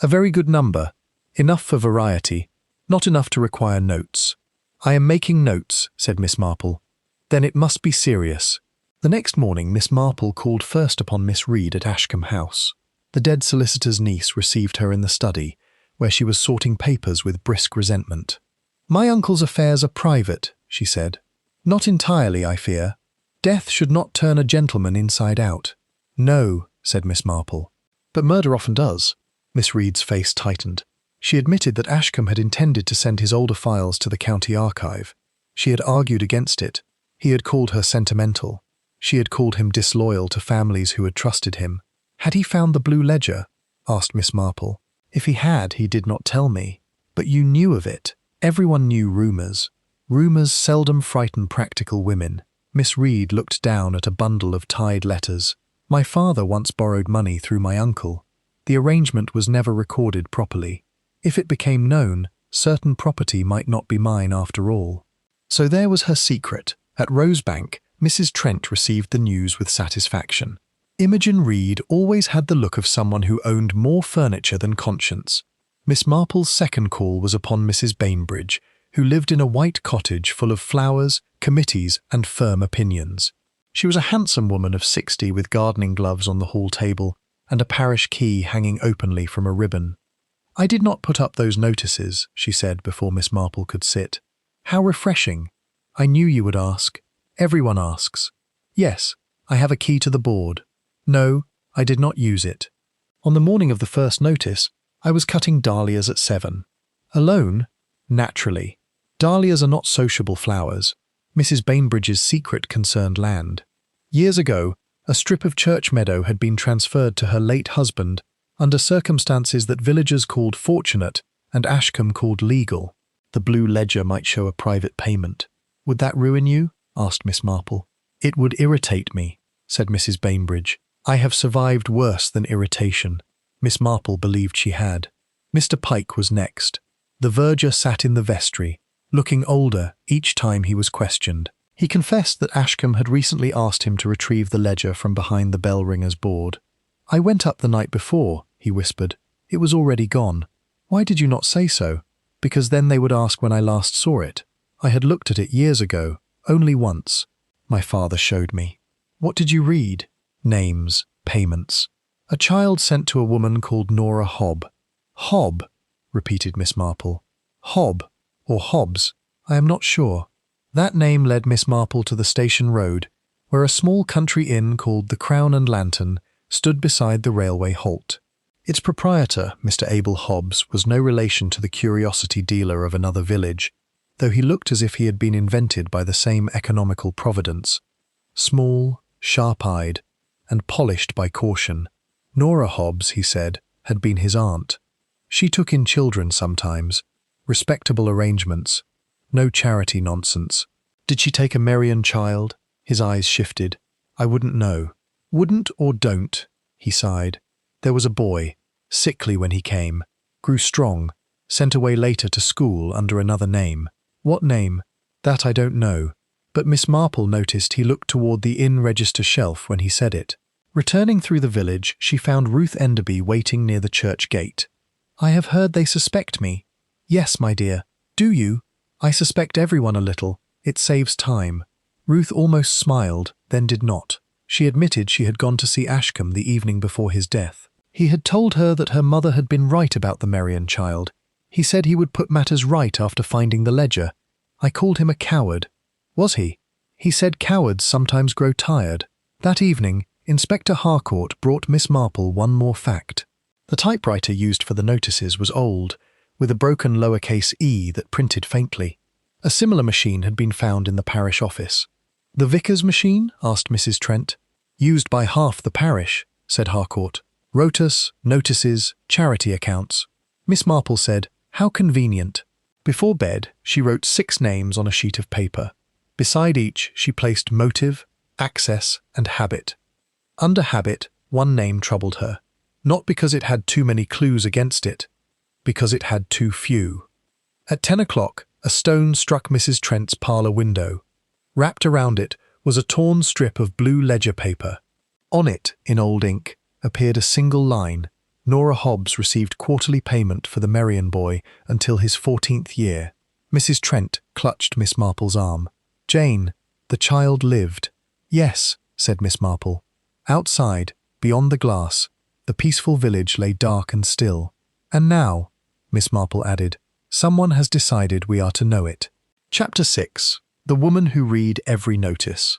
A very good number. Enough for variety, not enough to require notes. I am making notes, said Miss Marple. Then it must be serious. The next morning Miss Marple called first upon Miss Reed at Ashcombe House. The dead solicitor's niece received her in the study, where she was sorting papers with brisk resentment. My uncle's affairs are private, she said. Not entirely, I fear. Death should not turn a gentleman inside out. No, said Miss Marple. But murder often does. Miss Reed's face tightened. She admitted that Ashcombe had intended to send his older files to the county archive. She had argued against it. He had called her sentimental. She had called him disloyal to families who had trusted him. Had he found the blue ledger? Asked Miss Marple. If he had, he did not tell me. But you knew of it. Everyone knew rumours. Rumours seldom frighten practical women. Miss Reed looked down at a bundle of tied letters. My father once borrowed money through my uncle. The arrangement was never recorded properly. If it became known, certain property might not be mine after all. So there was her secret. At Rosebank, Mrs. Trent received the news with satisfaction. Imogen Reed always had the look of someone who owned more furniture than conscience. Miss Marple's second call was upon Mrs. Bainbridge, who lived in a white cottage full of flowers, committees, and firm opinions. She was a handsome woman of 60 with gardening gloves on the hall table and a parish key hanging openly from a ribbon. I did not put up those notices, she said before Miss Marple could sit. How refreshing. I knew you would ask. Everyone asks. Yes, I have a key to the board. No, I did not use it. On the morning of the first notice, I was cutting dahlias at 7. Alone? Naturally. Dahlias are not sociable flowers. Mrs. Bainbridge's secret concerned land. Years ago, a strip of church meadow had been transferred to her late husband under circumstances that villagers called fortunate and Ashcombe called legal. The blue ledger might show a private payment. Would that ruin you? Asked Miss Marple. It would irritate me, said Mrs. Bainbridge. I have survived worse than irritation. Miss Marple believed she had. Mr. Pike was next. The verger sat in the vestry, looking older each time he was questioned. He confessed that Ashcombe had recently asked him to retrieve the ledger from behind the bell ringer's board. I went up the night before, he whispered. It was already gone. Why did you not say so? Because then they would ask when I last saw it. I had looked at it years ago, only once. My father showed me. What did you read? Names, payments. A child sent to a woman called Nora Hobb. Hobb, repeated Miss Marple. Hobb, or Hobbs, I am not sure. That name led Miss Marple to the station road, where a small country inn called the Crown and Lantern stood beside the railway halt. Its proprietor, Mr. Abel Hobbs, was no relation to the curiosity dealer of another village, though he looked as if he had been invented by the same economical providence. Small, sharp-eyed, and polished by caution, Nora Hobbs, he said, had been his aunt. She took in children sometimes, respectable arrangements, no charity nonsense. Did she take a Merian child? His eyes shifted. I wouldn't know. Wouldn't or don't, he sighed. There was a boy, sickly when he came, grew strong, sent away later to school under another name. What name? That I don't know, but Miss Marple noticed he looked toward the inn register shelf when he said it. Returning through the village, she found Ruth Enderby waiting near the church gate. I have heard they suspect me. Yes, my dear. Do you? I suspect everyone a little. It saves time. Ruth almost smiled, then did not. She admitted she had gone to see Ashcombe the evening before his death. He had told her that her mother had been right about the Merian child. He said he would put matters right after finding the ledger. I called him a coward. Was he? He said cowards sometimes grow tired. That evening, Inspector Harcourt brought Miss Marple one more fact. The typewriter used for the notices was old, with a broken lowercase e that printed faintly. A similar machine had been found in the parish office. The vicar's machine? Asked Mrs. Trent. Used by half the parish, said Harcourt. Rotus, notices, charity accounts. Miss Marple said, how convenient. Before bed, she wrote 6 names on a sheet of paper. Beside each, she placed motive, access, and habit. Under habit, one name troubled her. Not because it had too many clues against it, because it had too few. At 10 o'clock, a stone struck Mrs. Trent's parlour window. Wrapped around it was a torn strip of blue ledger paper. On it, in old ink, appeared a single line. Nora Hobbs received quarterly payment for the Merian boy until his 14th year. Mrs. Trent clutched Miss Marple's arm. Jane, the child lived. Yes, said Miss Marple. Outside, beyond the glass, the peaceful village lay dark and still. And now, Miss Marple added, someone has decided we are to know it. Chapter 6. The Woman Who Read Every Notice.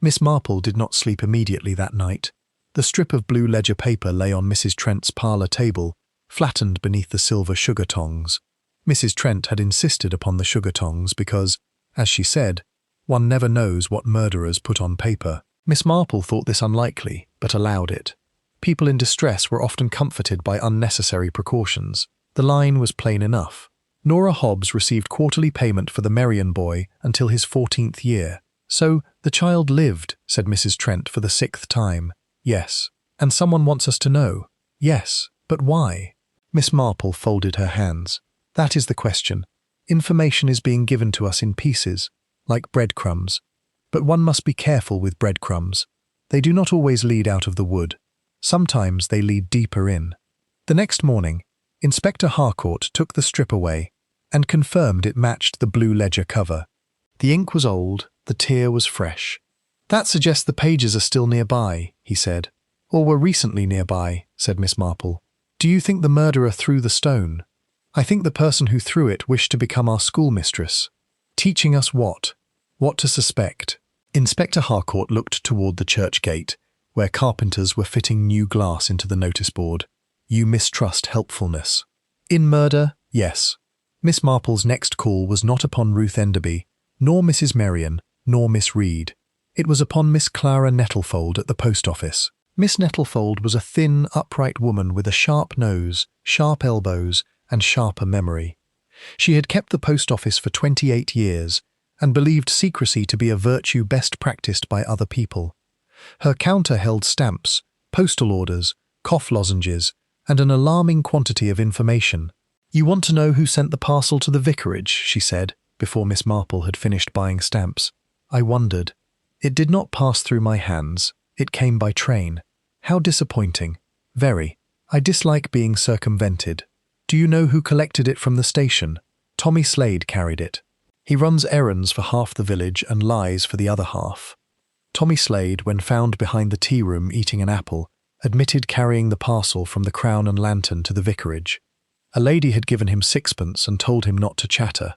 Miss Marple did not sleep immediately that night. The strip of blue ledger paper lay on Mrs. Trent's parlour table, flattened beneath the silver sugar tongs. Mrs. Trent had insisted upon the sugar tongs because, as she said, one never knows what murderers put on paper. Miss Marple thought this unlikely, but allowed it. People in distress were often comforted by unnecessary precautions. The line was plain enough. Nora Hobbs received quarterly payment for the Merion boy until his 14th year. So, the child lived, said Mrs. Trent for the 6th time. Yes. And someone wants us to know. Yes. But why? Miss Marple folded her hands. That is the question. Information is being given to us in pieces, like breadcrumbs. But one must be careful with breadcrumbs. They do not always lead out of the wood. Sometimes they lead deeper in. The next morning, Inspector Harcourt took the strip away and confirmed it matched the blue ledger cover. The ink was old, the tear was fresh. That suggests the pages are still nearby, he said. Or were recently nearby, said Miss Marple. Do you think the murderer threw the stone? I think the person who threw it wished to become our schoolmistress. Teaching us what? What to suspect. Inspector Harcourt looked toward the church gate, where carpenters were fitting new glass into the notice board. You mistrust helpfulness. In murder, yes. Miss Marple's next call was not upon Ruth Enderby, nor Mrs. Merion, nor Miss Reed. It was upon Miss Clara Nettlefold at the post office. Miss Nettlefold was a thin, upright woman with a sharp nose, sharp elbows, and sharper memory. She had kept the post office for 28 years and believed secrecy to be a virtue best practiced by other people. Her counter held stamps, postal orders, cough lozenges, and an alarming quantity of information. You want to know who sent the parcel to the vicarage, she said, before Miss Marple had finished buying stamps. I wondered. It did not pass through my hands. It came by train. How disappointing. Very. I dislike being circumvented. Do you know who collected it from the station? Tommy Slade carried it. He runs errands for half the village and lies for the other half. Tommy Slade, when found behind the tea room eating an apple, admitted carrying the parcel from the Crown and Lantern to the vicarage. A lady had given him 6pence and told him not to chatter.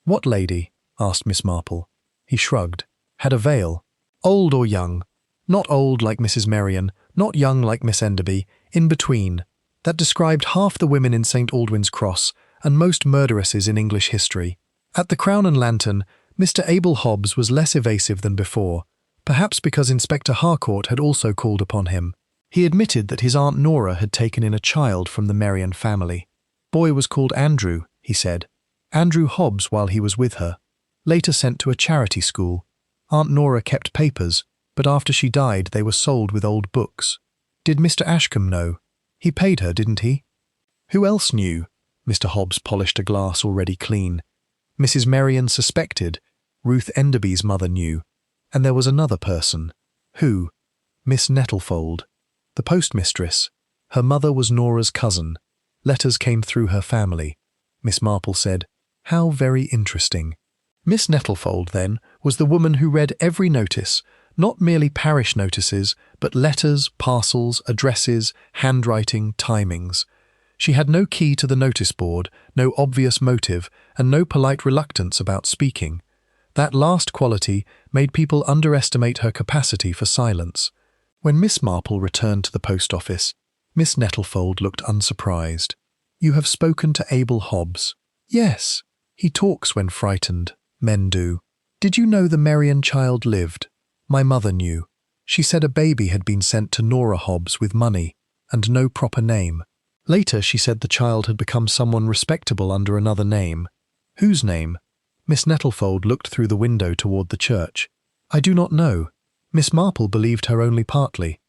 What lady? Asked Miss Marple. He shrugged. Had a veil. Old or young? Not old like Mrs. Merion, not young like Miss Enderby, in between. That described half the women in St. Aldwyn's Cross and most murderesses in English history. At the Crown and Lantern, Mr. Abel Hobbs was less evasive than before, perhaps because Inspector Harcourt had also called upon him. He admitted that his Aunt Nora had taken in a child from the Merion family. Boy was called Andrew, he said. Andrew Hobbs while he was with her. Later sent to a charity school. Aunt Nora kept papers, but after she died they were sold with old books. Did Mr. Ashcombe know? He paid her, didn't he? Who else knew? Mr. Hobbs polished a glass already clean. Mrs. Merion suspected. Ruth Enderby's mother knew. And there was another person. Who? Miss Nettlefold. The postmistress. Her mother was Nora's cousin. Letters came through her family. Miss Marple said, How very interesting. Miss Nettlefold, then, was the woman who read every notice, not merely parish notices, but letters, parcels, addresses, handwriting, timings. She had no key to the notice board, no obvious motive, and no polite reluctance about speaking. That last quality made people underestimate her capacity for silence. When Miss Marple returned to the post office, Miss Nettlefold looked unsurprised. You have spoken to Abel Hobbs. Yes. He talks when frightened. Men do. Did you know the Merion child lived? My mother knew. She said a baby had been sent to Nora Hobbs with money, and no proper name. Later she said the child had become someone respectable under another name. Whose name? Miss Nettlefold looked through the window toward the church. I do not know. Miss Marple believed her only partly.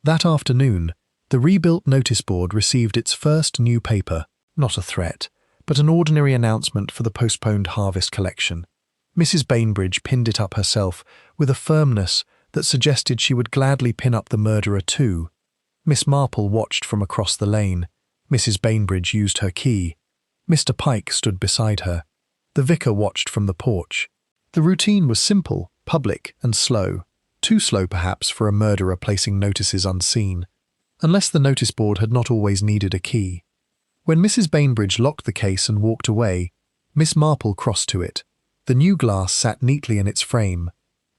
That afternoon, the rebuilt notice board received its first new paper, not a threat, but an ordinary announcement for the postponed harvest collection. Mrs. Bainbridge pinned it up herself with a firmness that suggested she would gladly pin up the murderer too. Miss Marple watched from across the lane. Mrs. Bainbridge used her key. Mr. Pike stood beside her. The vicar watched from the porch. The routine was simple, public, and slow. Too slow, perhaps, for a murderer placing notices unseen. Unless the notice board had not always needed a key. When Mrs. Bainbridge locked the case and walked away, Miss Marple crossed to it. The new glass sat neatly in its frame,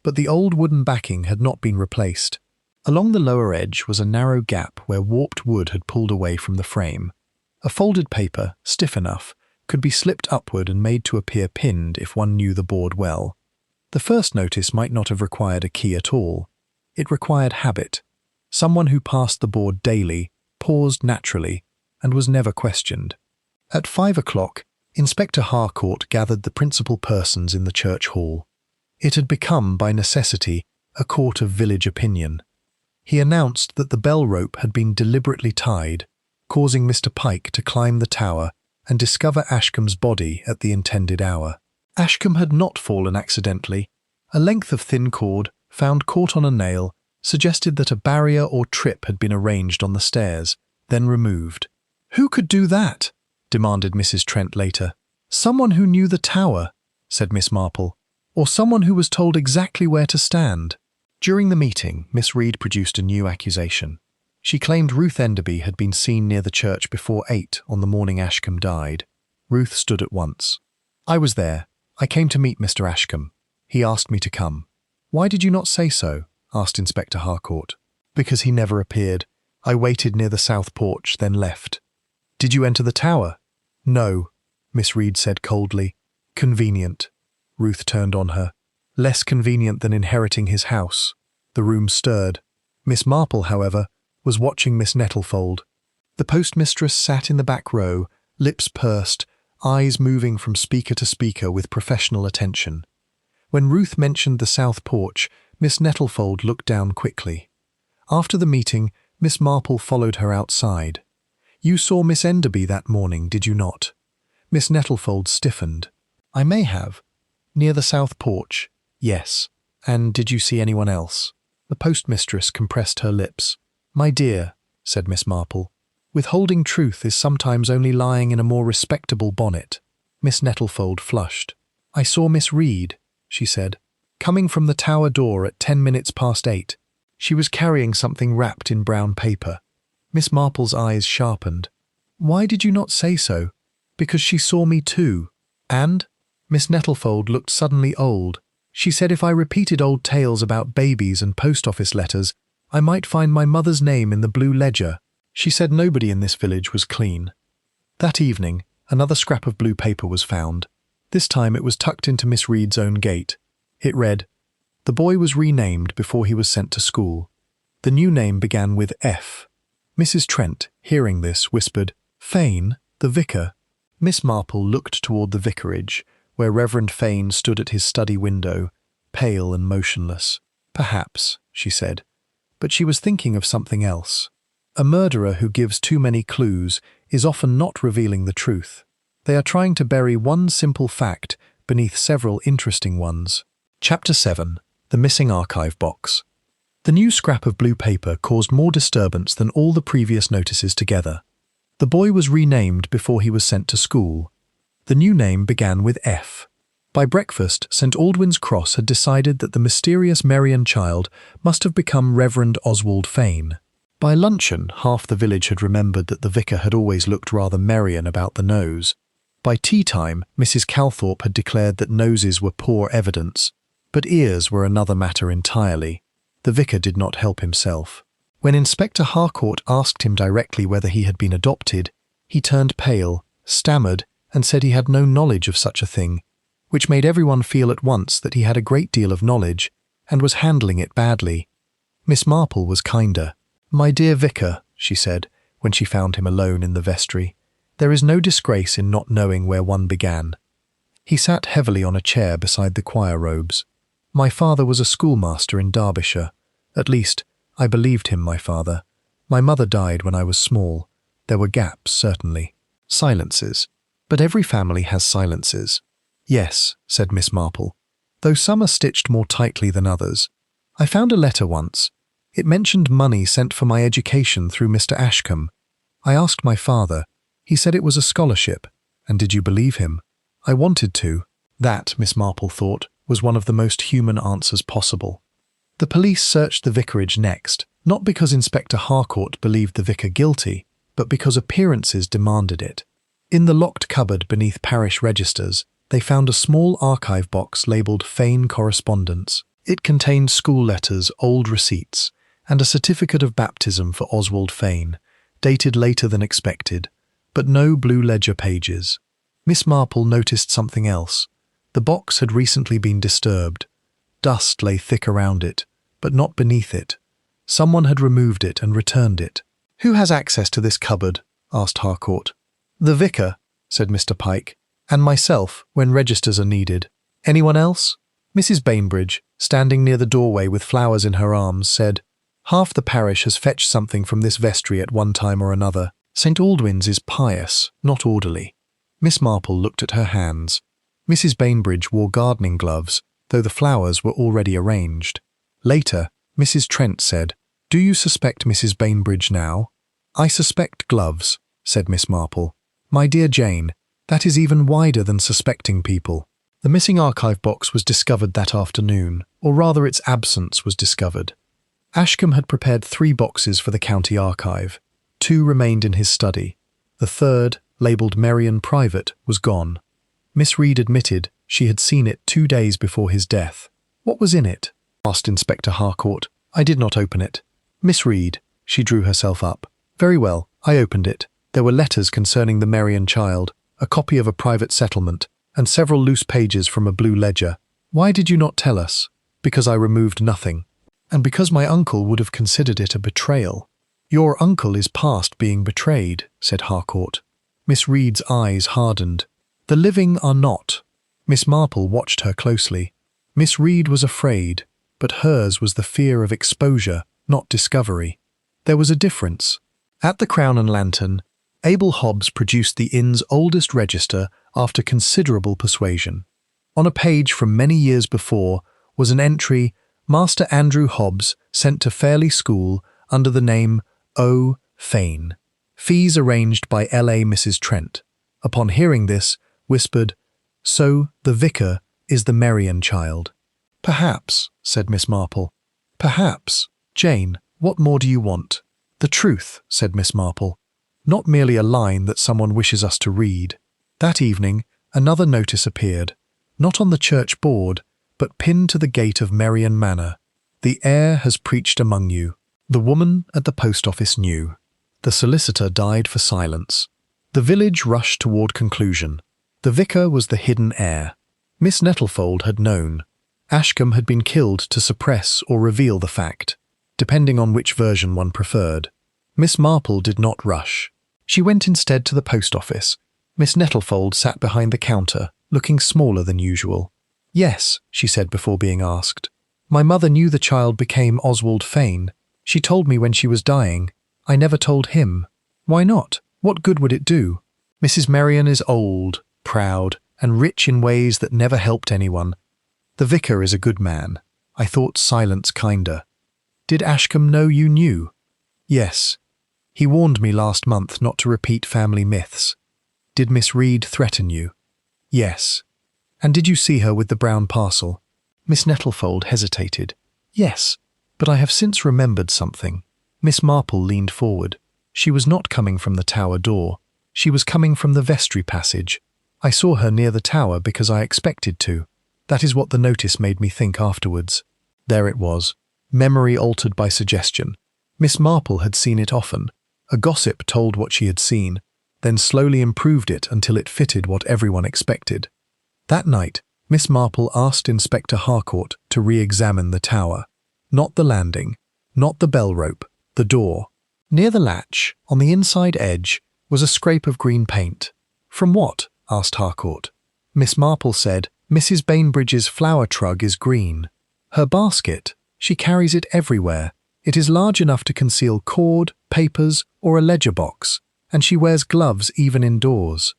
but the old wooden backing had not been replaced. Along the lower edge was a narrow gap where warped wood had pulled away from the frame. A folded paper, stiff enough, could be slipped upward and made to appear pinned if one knew the board well. The first notice might not have required a key at all. It required habit. Someone who passed the board daily, paused naturally, and was never questioned. At 5 o'clock, Inspector Harcourt gathered the principal persons in the church hall. It had become, by necessity, a court of village opinion. He announced that the bell rope had been deliberately tied, causing Mr. Pike to climb the tower and discover Ashcombe's body at the intended hour. Ashcombe had not fallen accidentally. A length of thin cord, found caught on a nail, suggested that a barrier or trip had been arranged on the stairs, then removed. "Who could do that?" demanded Mrs. Trent later. "Someone who knew the tower," said Miss Marple, "or someone who was told exactly where to stand." During the meeting, Miss Reed produced a new accusation. She claimed Ruth Enderby had been seen near the church before 8 on the morning Ashcombe died. Ruth stood at once. "I was there. I came to meet Mr. Ashcombe. He asked me to come." "Why did you not say so?" asked Inspector Harcourt. "Because he never appeared. I waited near the south porch, then left." "Did you enter the tower?" "No," Miss Reed said coldly. "Convenient." Ruth turned on her. "Less convenient than inheriting his house." The room stirred. Miss Marple, however, was watching Miss Nettlefold. The postmistress sat in the back row, lips pursed, eyes moving from speaker to speaker with professional attention. When Ruth mentioned the south porch, Miss Nettlefold looked down quickly. After the meeting, Miss Marple followed her outside. "You saw Miss Enderby that morning, did you not?" Miss Nettlefold stiffened. "I may have. Near the south porch?" "Yes." "And did you see anyone else?" The postmistress compressed her lips. "My dear," said Miss Marple, "withholding truth is sometimes only lying in a more respectable bonnet." Miss Nettlefold flushed. "I saw Miss Reed," she said, "coming from the tower door at 10 minutes past 8. She was carrying something wrapped in brown paper." Miss Marple's eyes sharpened. "Why did you not say so?" "Because she saw me too." "And?" Miss Nettlefold looked suddenly old. "She said if I repeated old tales about babies and post office letters, I might find my mother's name in the blue ledger. She said nobody in this village was clean." That evening, another scrap of blue paper was found. This time it was tucked into Miss Reed's own gate. It read, "The boy was renamed before he was sent to school. The new name began with F." Mrs. Trent, hearing this, whispered, "Fane, the vicar." Miss Marple looked toward the vicarage, where Reverend Fane stood at his study window, pale and motionless. "Perhaps," she said, but she was thinking of something else. A murderer who gives too many clues is often not revealing the truth. They are trying to bury one simple fact beneath several interesting ones. Chapter 7. The Missing Archive Box. The new scrap of blue paper caused more disturbance than all the previous notices together. The boy was renamed before he was sent to school. The new name began with F. By breakfast, St. Aldwyn's Cross had decided that the mysterious Merian child must have become Reverend Oswald Fane. By luncheon, half the village had remembered that the vicar had always looked rather Merian about the nose. By tea time, Mrs. Calthorpe had declared that noses were poor evidence, but ears were another matter entirely. The vicar did not help himself. When Inspector Harcourt asked him directly whether he had been adopted, he turned pale, stammered, and said he had no knowledge of such a thing, which made everyone feel at once that he had a great deal of knowledge and was handling it badly. Miss Marple was kinder. "My dear vicar," she said, when she found him alone in the vestry, "there is no disgrace in not knowing where one began." He sat heavily on a chair beside the choir robes. "My father was a schoolmaster in Derbyshire. At least, I believed him my father. My mother died when I was small. There were gaps, certainly. Silences. But every family has silences." "Yes," said Miss Marple, "though some are stitched more tightly than others. I found a letter once. It mentioned money sent for my education through Mr. Ashcombe. I asked my father. He said it was a scholarship. And did you believe him? I wanted to." That, Miss Marple thought, was one of the most human answers possible. The police searched the vicarage next, not because Inspector Harcourt believed the vicar guilty, but because appearances demanded it. In the locked cupboard beneath parish registers, they found a small archive box labelled Fane Correspondence. It contained school letters, old receipts, and a certificate of baptism for Oswald Fane, dated later than expected, but no blue ledger pages. Miss Marple noticed something else. The box had recently been disturbed. Dust lay thick around it, but not beneath it. Someone had removed it and returned it. "Who has access to this cupboard?" asked Harcourt. "The vicar," said Mr. Pike, "and myself, when registers are needed. Anyone else?" Mrs. Bainbridge, standing near the doorway with flowers in her arms, said, "Half the parish has fetched something from this vestry at one time or another. St. Aldwyn's is pious, not orderly." Miss Marple looked at her hands. Mrs. Bainbridge wore gardening gloves, though the flowers were already arranged. Later, Mrs. Trent said, "Do you suspect Mrs. Bainbridge now?" "I suspect gloves," said Miss Marple. "My dear Jane, that is even wider than suspecting people." The missing archive box was discovered that afternoon, or rather its absence was discovered. Ashcombe had prepared 3 boxes for the county archive. 2 remained in his study. The third, labelled Merion Private, was gone. Miss Reed admitted she had seen it 2 days before his death. "What was in it?" asked Inspector Harcourt. "I did not open it." "Miss Reed," she drew herself up. "Very well, I opened it. There were letters concerning the Merion child, a copy of a private settlement, and several loose pages from a blue ledger. Why did you not tell us?" "Because I removed nothing, and because my uncle would have considered it a betrayal." "Your uncle is past being betrayed," said Harcourt. Miss Reed's eyes hardened. "The living are not." Miss Marple watched her closely. Miss Reed was afraid, but hers was the fear of exposure, not discovery. There was a difference. At the Crown and Lantern, Abel Hobbs produced the inn's oldest register after considerable persuasion. On a page from many years before was an entry, "Master Andrew Hobbs sent to Fairley School under the name O. Fane. Fees arranged by L.A. Mrs. Trent." Upon hearing this, whispered, "So the vicar is the Merion child." "Perhaps," said Miss Marple. "Perhaps. Jane, what more do you want?" "The truth," said Miss Marple. "Not merely a line that someone wishes us to read." That evening, another notice appeared, not on the church board, but pinned to the gate of Merion Manor. "The heir has preached among you." The woman at the post office knew. The solicitor died for silence. The village rushed toward conclusion. The vicar was the hidden heir. Miss Nettlefold had known. Ashcombe had been killed to suppress or reveal the fact, depending on which version one preferred. Miss Marple did not rush. She went instead to the post office. Miss Nettlefold sat behind the counter, looking smaller than usual. "Yes," she said before being asked. "My mother knew the child became Oswald Fane. She told me when she was dying. I never told him." "Why not? What good would it do?" "Mrs. Merion is old, proud, and rich in ways that never helped anyone. The vicar is a good man. I thought silence kinder." "Did Ashcombe know you knew?" "Yes. He warned me last month not to repeat family myths." "Did Miss Reed threaten you?" "Yes." "And did you see her with the brown parcel?" Miss Nettlefold hesitated. "Yes, but I have since remembered something." Miss Marple leaned forward. She was not coming from the tower door. She was coming from the vestry passage. "I saw her near the tower because I expected to. That is what the notice made me think afterwards." There it was. Memory altered by suggestion. Miss Marple had seen it often. A gossip told what she had seen, then slowly improved it until it fitted what everyone expected. That night, Miss Marple asked Inspector Harcourt to re-examine the tower. Not the landing, not the bell rope, the door. Near the latch, on the inside edge, was a scrape of green paint. "From what?" asked Harcourt. Miss Marple said, "Mrs. Bainbridge's flower trug is green. Her basket, she carries it everywhere. It is large enough to conceal cord, papers, or a ledger box, and she wears gloves even indoors."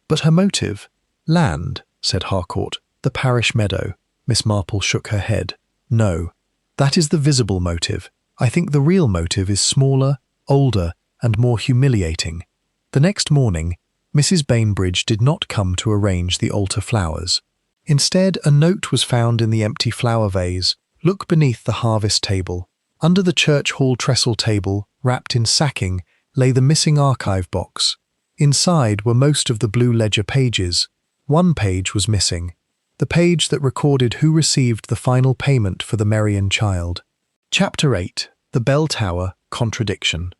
"But her motive?" "Land," said Harcourt. "The parish meadow." Miss Marple shook her head. "No, that is the visible motive. I think the real motive is smaller, older, and more humiliating." The next morning, Mrs. Bainbridge did not come to arrange the altar flowers. Instead, a note was found in the empty flower vase. "Look beneath the harvest table." Under the church hall trestle table, wrapped in sacking, lay the missing archive box. Inside were most of the blue ledger pages. One page was missing, the page that recorded who received the final payment for the Merion child. Chapter 8. The Bell Tower Contradiction.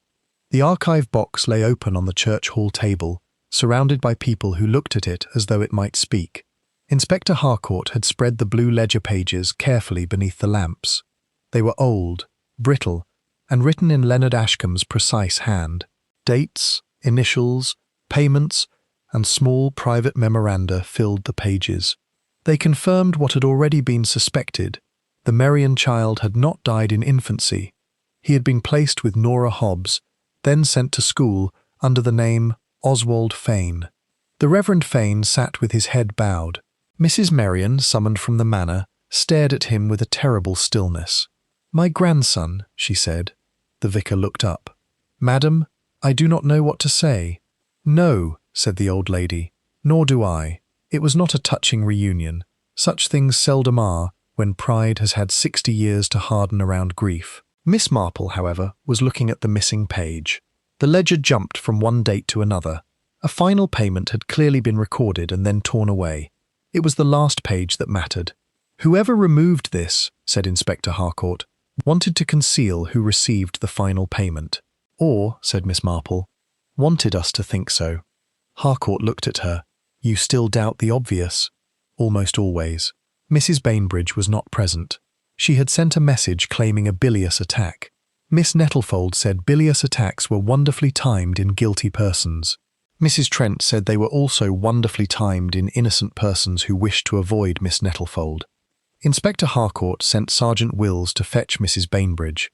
The archive box lay open on the church hall table, surrounded by people who looked at it as though it might speak. Inspector Harcourt had spread the blue ledger pages carefully beneath the lamps. They were old, brittle, and written in Leonard Ashcombe's precise hand. Dates, initials, payments, and small private memoranda filled the pages. They confirmed what had already been suspected. The Merion child had not died in infancy. He had been placed with Nora Hobbs, then sent to school under the name Oswald Fane. The Reverend Fane sat with his head bowed. Mrs. Merion, summoned from the manor, stared at him with a terrible stillness. "My grandson," she said. The vicar looked up. "Madam, I do not know what to say." "No," said the old lady, "nor do I. It was not a touching reunion. Such things seldom are, when pride has had 60 years to harden around grief." Miss Marple, however, was looking at the missing page. The ledger jumped from one date to another. A final payment had clearly been recorded and then torn away. It was the last page that mattered. "Whoever removed this," said Inspector Harcourt, "wanted to conceal who received the final payment. Or," said Miss Marple, "wanted us to think so." Harcourt looked at her. "You still doubt the obvious?" "Almost always." Mrs. Bainbridge was not present. She had sent a message claiming a bilious attack. Miss Nettlefold said bilious attacks were wonderfully timed in guilty persons. Mrs. Trent said they were also wonderfully timed in innocent persons who wished to avoid Miss Nettlefold. Inspector Harcourt sent Sergeant Wills to fetch Mrs. Bainbridge.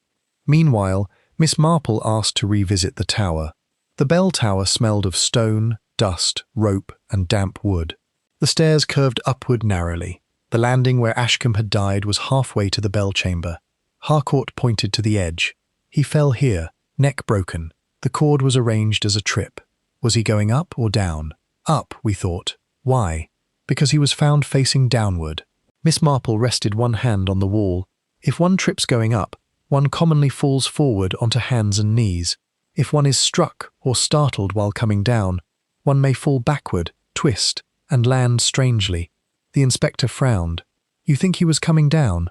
Meanwhile, Miss Marple asked to revisit the tower. The bell tower smelled of stone, dust, rope, and damp wood. The stairs curved upward narrowly. The landing where Ashcombe had died was halfway to the bell chamber. Harcourt pointed to the edge. He fell here, neck broken. The cord was arranged as a trip. Was he going up or down? Up, we thought. Why? Because he was found facing downward. Miss Marple rested one hand on the wall. If one trips going up, one commonly falls forward onto hands and knees. If one is struck or startled while coming down, one may fall backward, twist, and land strangely. The inspector frowned. "You think he was coming down?"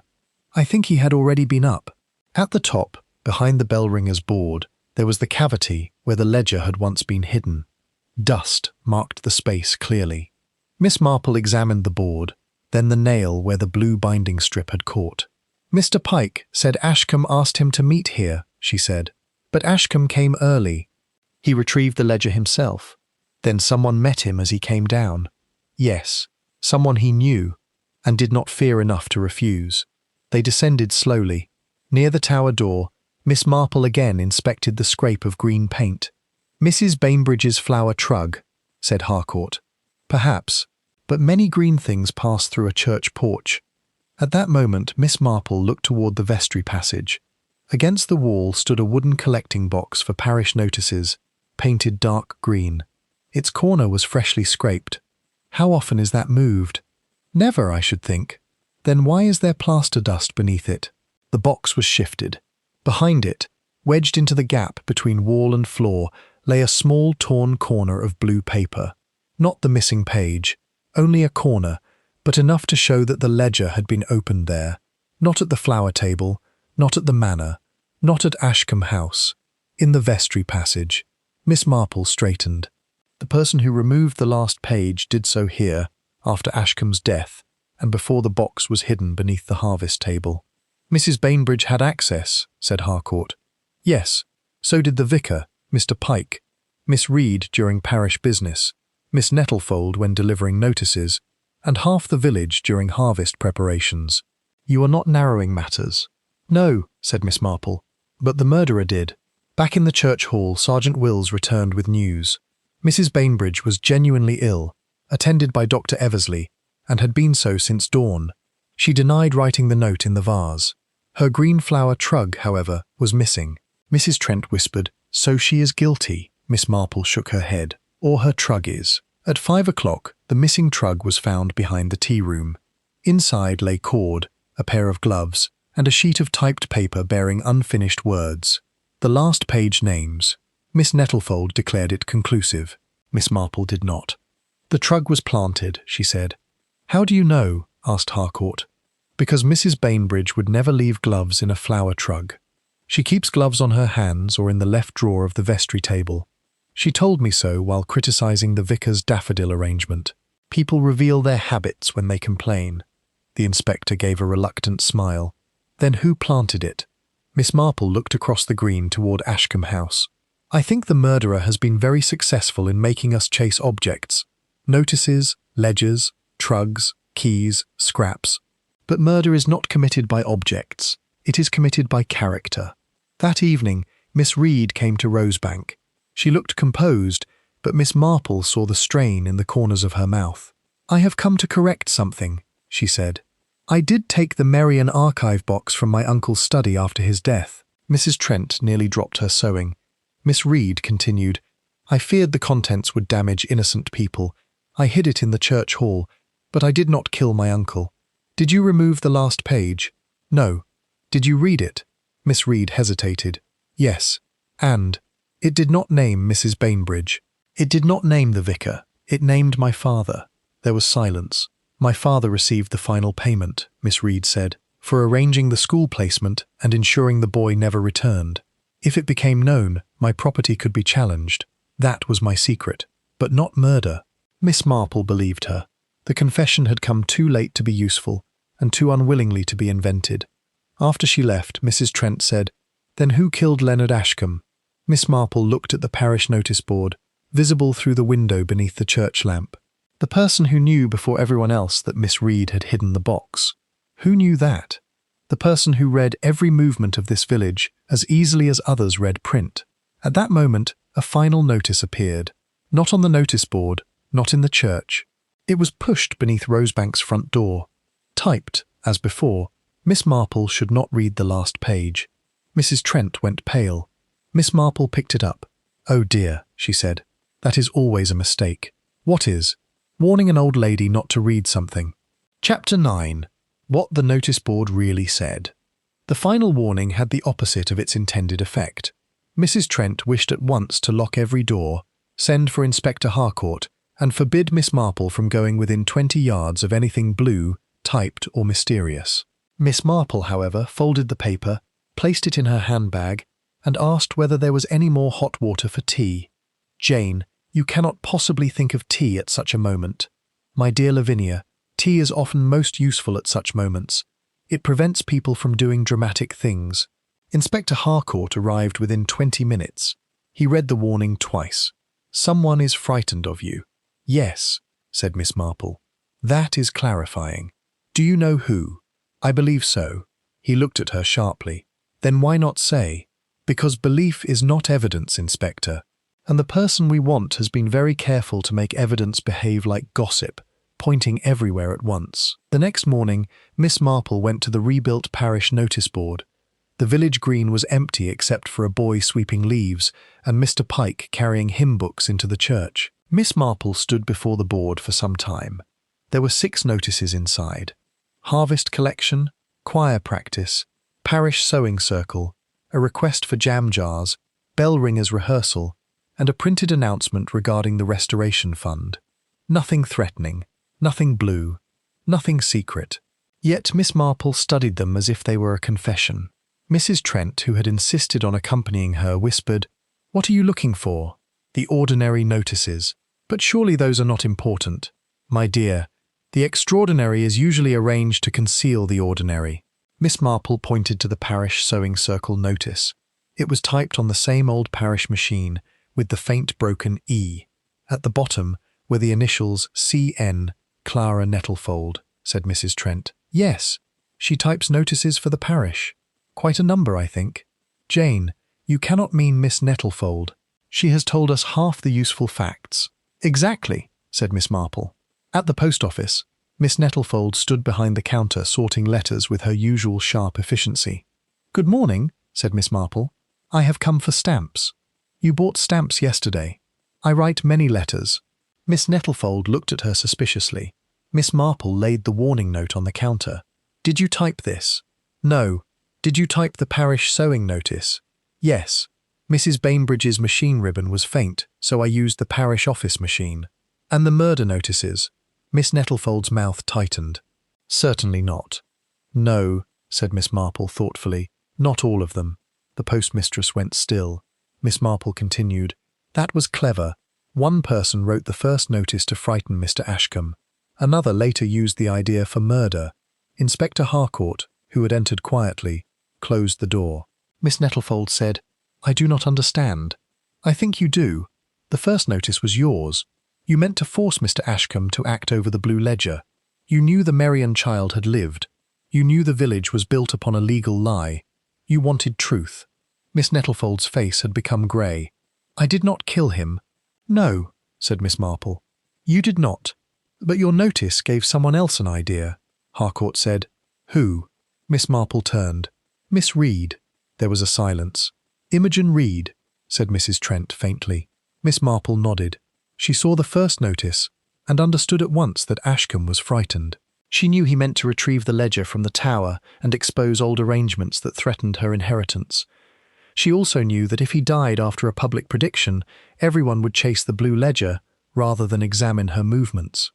"I think he had already been up." At the top, behind the bell ringer's board, there was the cavity where the ledger had once been hidden. Dust marked the space clearly. Miss Marple examined the board, then the nail where the blue binding strip had caught. "Mr. Pike said Ashcombe asked him to meet here," she said. "But Ashcombe came early. He retrieved the ledger himself. Then someone met him as he came down." "Yes, someone he knew, and did not fear enough to refuse." They descended slowly. Near the tower door, Miss Marple again inspected the scrape of green paint. "Mrs. Bainbridge's flower trug," said Harcourt. "Perhaps, but many green things pass through a church porch." At that moment, Miss Marple looked toward the vestry passage. Against the wall stood a wooden collecting box for parish notices, painted dark green. Its corner was freshly scraped. "How often is that moved?" "Never, I should think." "Then why is there plaster dust beneath it?" The box was shifted. Behind it, wedged into the gap between wall and floor, lay a small torn corner of blue paper. Not the missing page, only a corner, but enough to show that the ledger had been opened there. Not at the flower table, not at the manor, not at Ashcombe House. In the vestry passage. Miss Marple straightened. The person who removed the last page did so here, after Ashcombe's death, and before the box was hidden beneath the harvest table. "Mrs. Bainbridge had access," said Harcourt. "Yes, so did the vicar, Mr. Pike, Miss Reed during parish business, Miss Nettlefold when delivering notices, and half the village during harvest preparations. You are not narrowing matters." "No," said Miss Marple, "but the murderer did." Back in the church hall, Sergeant Wills returned with news. Mrs. Bainbridge was genuinely ill, attended by Dr. Eversley, and had been so since dawn. She denied writing the note in the vase. Her green flower trug, however, was missing. Mrs. Trent whispered, "So she is guilty." Miss Marple shook her head. "Or her trug is." At 5 o'clock, the missing trug was found behind the tea room. Inside lay cord, a pair of gloves, and a sheet of typed paper bearing unfinished words. The last page names. Miss Nettlefold declared it conclusive. Miss Marple did not. "The trug was planted," she said. "How do you know?" asked Harcourt. "Because Mrs. Bainbridge would never leave gloves in a flower trug. She keeps gloves on her hands or in the left drawer of the vestry table. She told me so while criticizing the vicar's daffodil arrangement. People reveal their habits when they complain. The inspector gave a reluctant smile. Then who planted it? Miss Marple looked across the green toward Ashcombe House. I think the murderer has been very successful in making us chase objects. Notices, ledgers, trugs, keys, scraps. But murder is not committed by objects. It is committed by character. That evening, Miss Reed came to Rosebank. She looked composed, but Miss Marple saw the strain in the corners of her mouth. I have come to correct something, she said. I did take the Merian archive box from my uncle's study after his death. Mrs. Trent nearly dropped her sewing. Miss Reed continued, I feared the contents would damage innocent people. I hid it in the church hall, but I did not kill my uncle. Did you remove the last page? No. Did you read it? Miss Reed hesitated. Yes. And it did not name Mrs. Bainbridge. It did not name the vicar. It named my father. There was silence. My father received the final payment, Miss Reed said, for arranging the school placement and ensuring the boy never returned. If it became known, my property could be challenged. That was my secret, but not murder. Miss Marple believed her. The confession had come too late to be useful, and too unwillingly to be invented. After she left, Mrs. Trent said, Then who killed Leonard Ashcombe? Miss Marple looked at the parish notice board, visible through the window beneath the church lamp. The person who knew before everyone else that Miss Reed had hidden the box. Who knew that? The person who read every movement of this village as easily as others read print. At that moment, a final notice appeared. Not on the notice board, not in the church. It was pushed beneath Rosebank's front door. Typed, as before, Miss Marple should not read the last page. Mrs. Trent went pale. Miss Marple picked it up. Oh dear, she said. That is always a mistake. What is? Warning an old lady not to read something. Chapter 9. What the notice board really said. The final warning had the opposite of its intended effect. Mrs. Trent wished at once to lock every door, send for Inspector Harcourt, and forbid Miss Marple from going within 20 yards of anything blue, typed or mysterious. Miss Marple, however, folded the paper, placed it in her handbag, and asked whether there was any more hot water for tea. Jane, you cannot possibly think of tea at such a moment. My dear Lavinia, tea is often most useful at such moments. It prevents people from doing dramatic things. Inspector Harcourt arrived within 20 minutes. He read the warning twice. Someone is frightened of you. Yes, said Miss Marple. That is clarifying. Do you know who? I believe so. He looked at her sharply. Then why not say? Because belief is not evidence, Inspector. And the person we want has been very careful to make evidence behave like gossip, pointing everywhere at once. The next morning, Miss Marple went to the rebuilt parish notice board. The village green was empty except for a boy sweeping leaves and Mr. Pike carrying hymn books into the church. Miss Marple stood before the board for some time. There were 6 notices inside. Harvest collection, choir practice, parish sewing circle, a request for jam jars, bell ringers rehearsal, and a printed announcement regarding the restoration fund. Nothing threatening, nothing blue, nothing secret. Yet Miss Marple studied them as if they were a confession. Mrs. Trent, who had insisted on accompanying her, whispered, What are you looking for? The ordinary notices. But surely those are not important. My dear, the extraordinary is usually arranged to conceal the ordinary. Miss Marple pointed to the parish sewing circle notice. It was typed on the same old parish machine, with the faint broken E. At the bottom were the initials C.N. Clara Nettlefold, said Mrs. Trent. Yes, she types notices for the parish. Quite a number, I think. Jane, you cannot mean Miss Nettlefold. She has told us half the useful facts. Exactly, said Miss Marple. At the post office, Miss Nettlefold stood behind the counter sorting letters with her usual sharp efficiency. Good morning, said Miss Marple. I have come for stamps. You bought stamps yesterday. I write many letters. Miss Nettlefold looked at her suspiciously. Miss Marple laid the warning note on the counter. Did you type this? No. Did you type the parish sewing notice? Yes. Mrs. Bainbridge's machine ribbon was faint, so I used the parish office machine. And the murder notices? Miss Nettlefold's mouth tightened. Certainly not. No, said Miss Marple thoughtfully. Not all of them. The postmistress went still. Miss Marple continued, That was clever. One person wrote the first notice to frighten Mr. Ashcombe. Another later used the idea for murder. Inspector Harcourt, who had entered quietly, closed the door. Miss Nettlefold said, "I do not understand." "I think you do. The first notice was yours. You meant to force Mr. Ashcombe to act over the blue ledger. You knew the Merian child had lived. You knew the village was built upon a legal lie. You wanted truth." Miss Nettlefold's face had become grey. "I did not kill him." "No," said Miss Marple. "You did not. But your notice gave someone else an idea," Harcourt said. "Who?" Miss Marple turned. "Miss Reed." There was a silence. "Imogen Reed," said Mrs. Trent faintly. Miss Marple nodded. She saw the first notice and understood at once that Ashcombe was frightened. She knew he meant to retrieve the ledger from the tower and expose old arrangements that threatened her inheritance. She also knew that if he died after a public prediction, everyone would chase the blue ledger rather than examine her movements.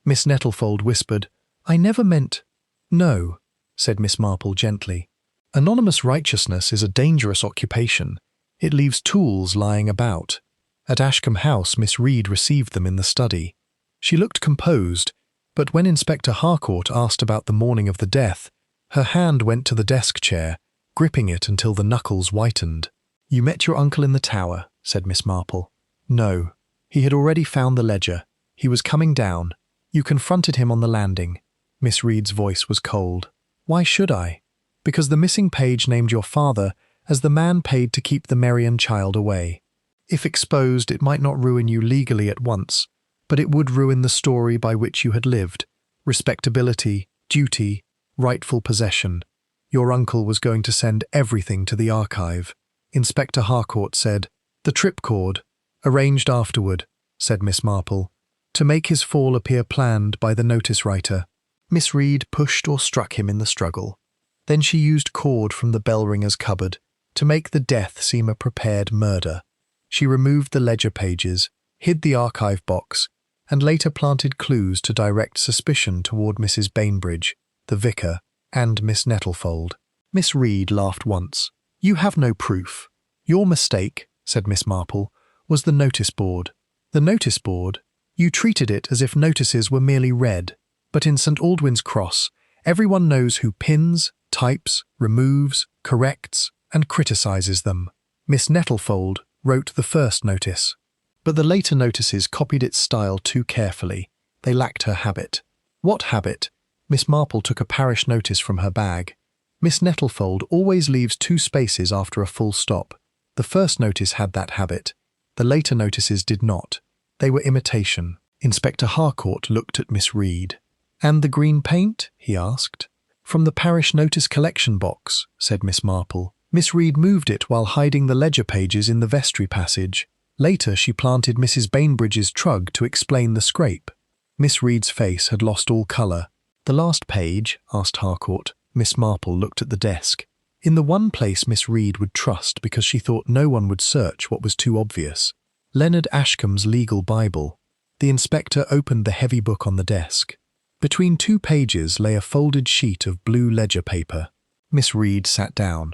Miss Nettlefold whispered, "I never meant—" "No," said Miss Marple gently. "Anonymous righteousness is a dangerous occupation. It leaves tools lying about. At Ashcombe House, Miss Reed received them in the study. She looked composed, but when Inspector Harcourt asked about the morning of the death, her hand went to the desk chair, gripping it until the knuckles whitened. "You met your uncle in the tower," said Miss Marple. "No. He had already found the ledger. He was coming down. You confronted him on the landing." Miss Reed's voice was cold. "Why should I?" "Because the missing page named your father as the man paid to keep the Merian child away. If exposed, it might not ruin you legally at once, but it would ruin the story by which you had lived. Respectability, duty, rightful possession. Your uncle was going to send everything to the archive." Inspector Harcourt said, "The tripcord, arranged afterward," said Miss Marple, "to make his fall appear planned by the notice writer." Miss Reed pushed or struck him in the struggle. Then she used cord from the bell-ringer's cupboard to make the death seem a prepared murder. She removed the ledger pages, hid the archive box, and later planted clues to direct suspicion toward Mrs. Bainbridge, the vicar, and Miss Nettlefold. Miss Reed laughed once. "You have no proof. Your mistake," said Miss Marple, "was the notice board. The notice board? You treated it as if notices were merely read. But in St. Aldwyn's Cross, everyone knows who pins, types, removes, corrects, and criticises them. Miss Nettlefold wrote the first notice. But the later notices copied its style too carefully. They lacked her habit." "What habit?" Miss Marple took a parish notice from her bag. "Miss Nettlefold always leaves 2 spaces after a full stop. The first notice had that habit. The later notices did not. They were imitation." Inspector Harcourt looked at Miss Reed. "And the green paint?" he asked. "From the parish notice collection box," said Miss Marple. "Miss Reed moved it while hiding the ledger pages in the vestry passage. Later she planted Mrs. Bainbridge's trug to explain the scrape." Miss Reed's face had lost all colour. "The last page?" asked Harcourt. Miss Marple looked at the desk. In the one place Miss Reed would trust because she thought no one would search what was too obvious. Leonard Ashcombe's legal Bible. The inspector opened the heavy book on the desk. Between 2 pages lay a folded sheet of blue ledger paper. Miss Reed sat down.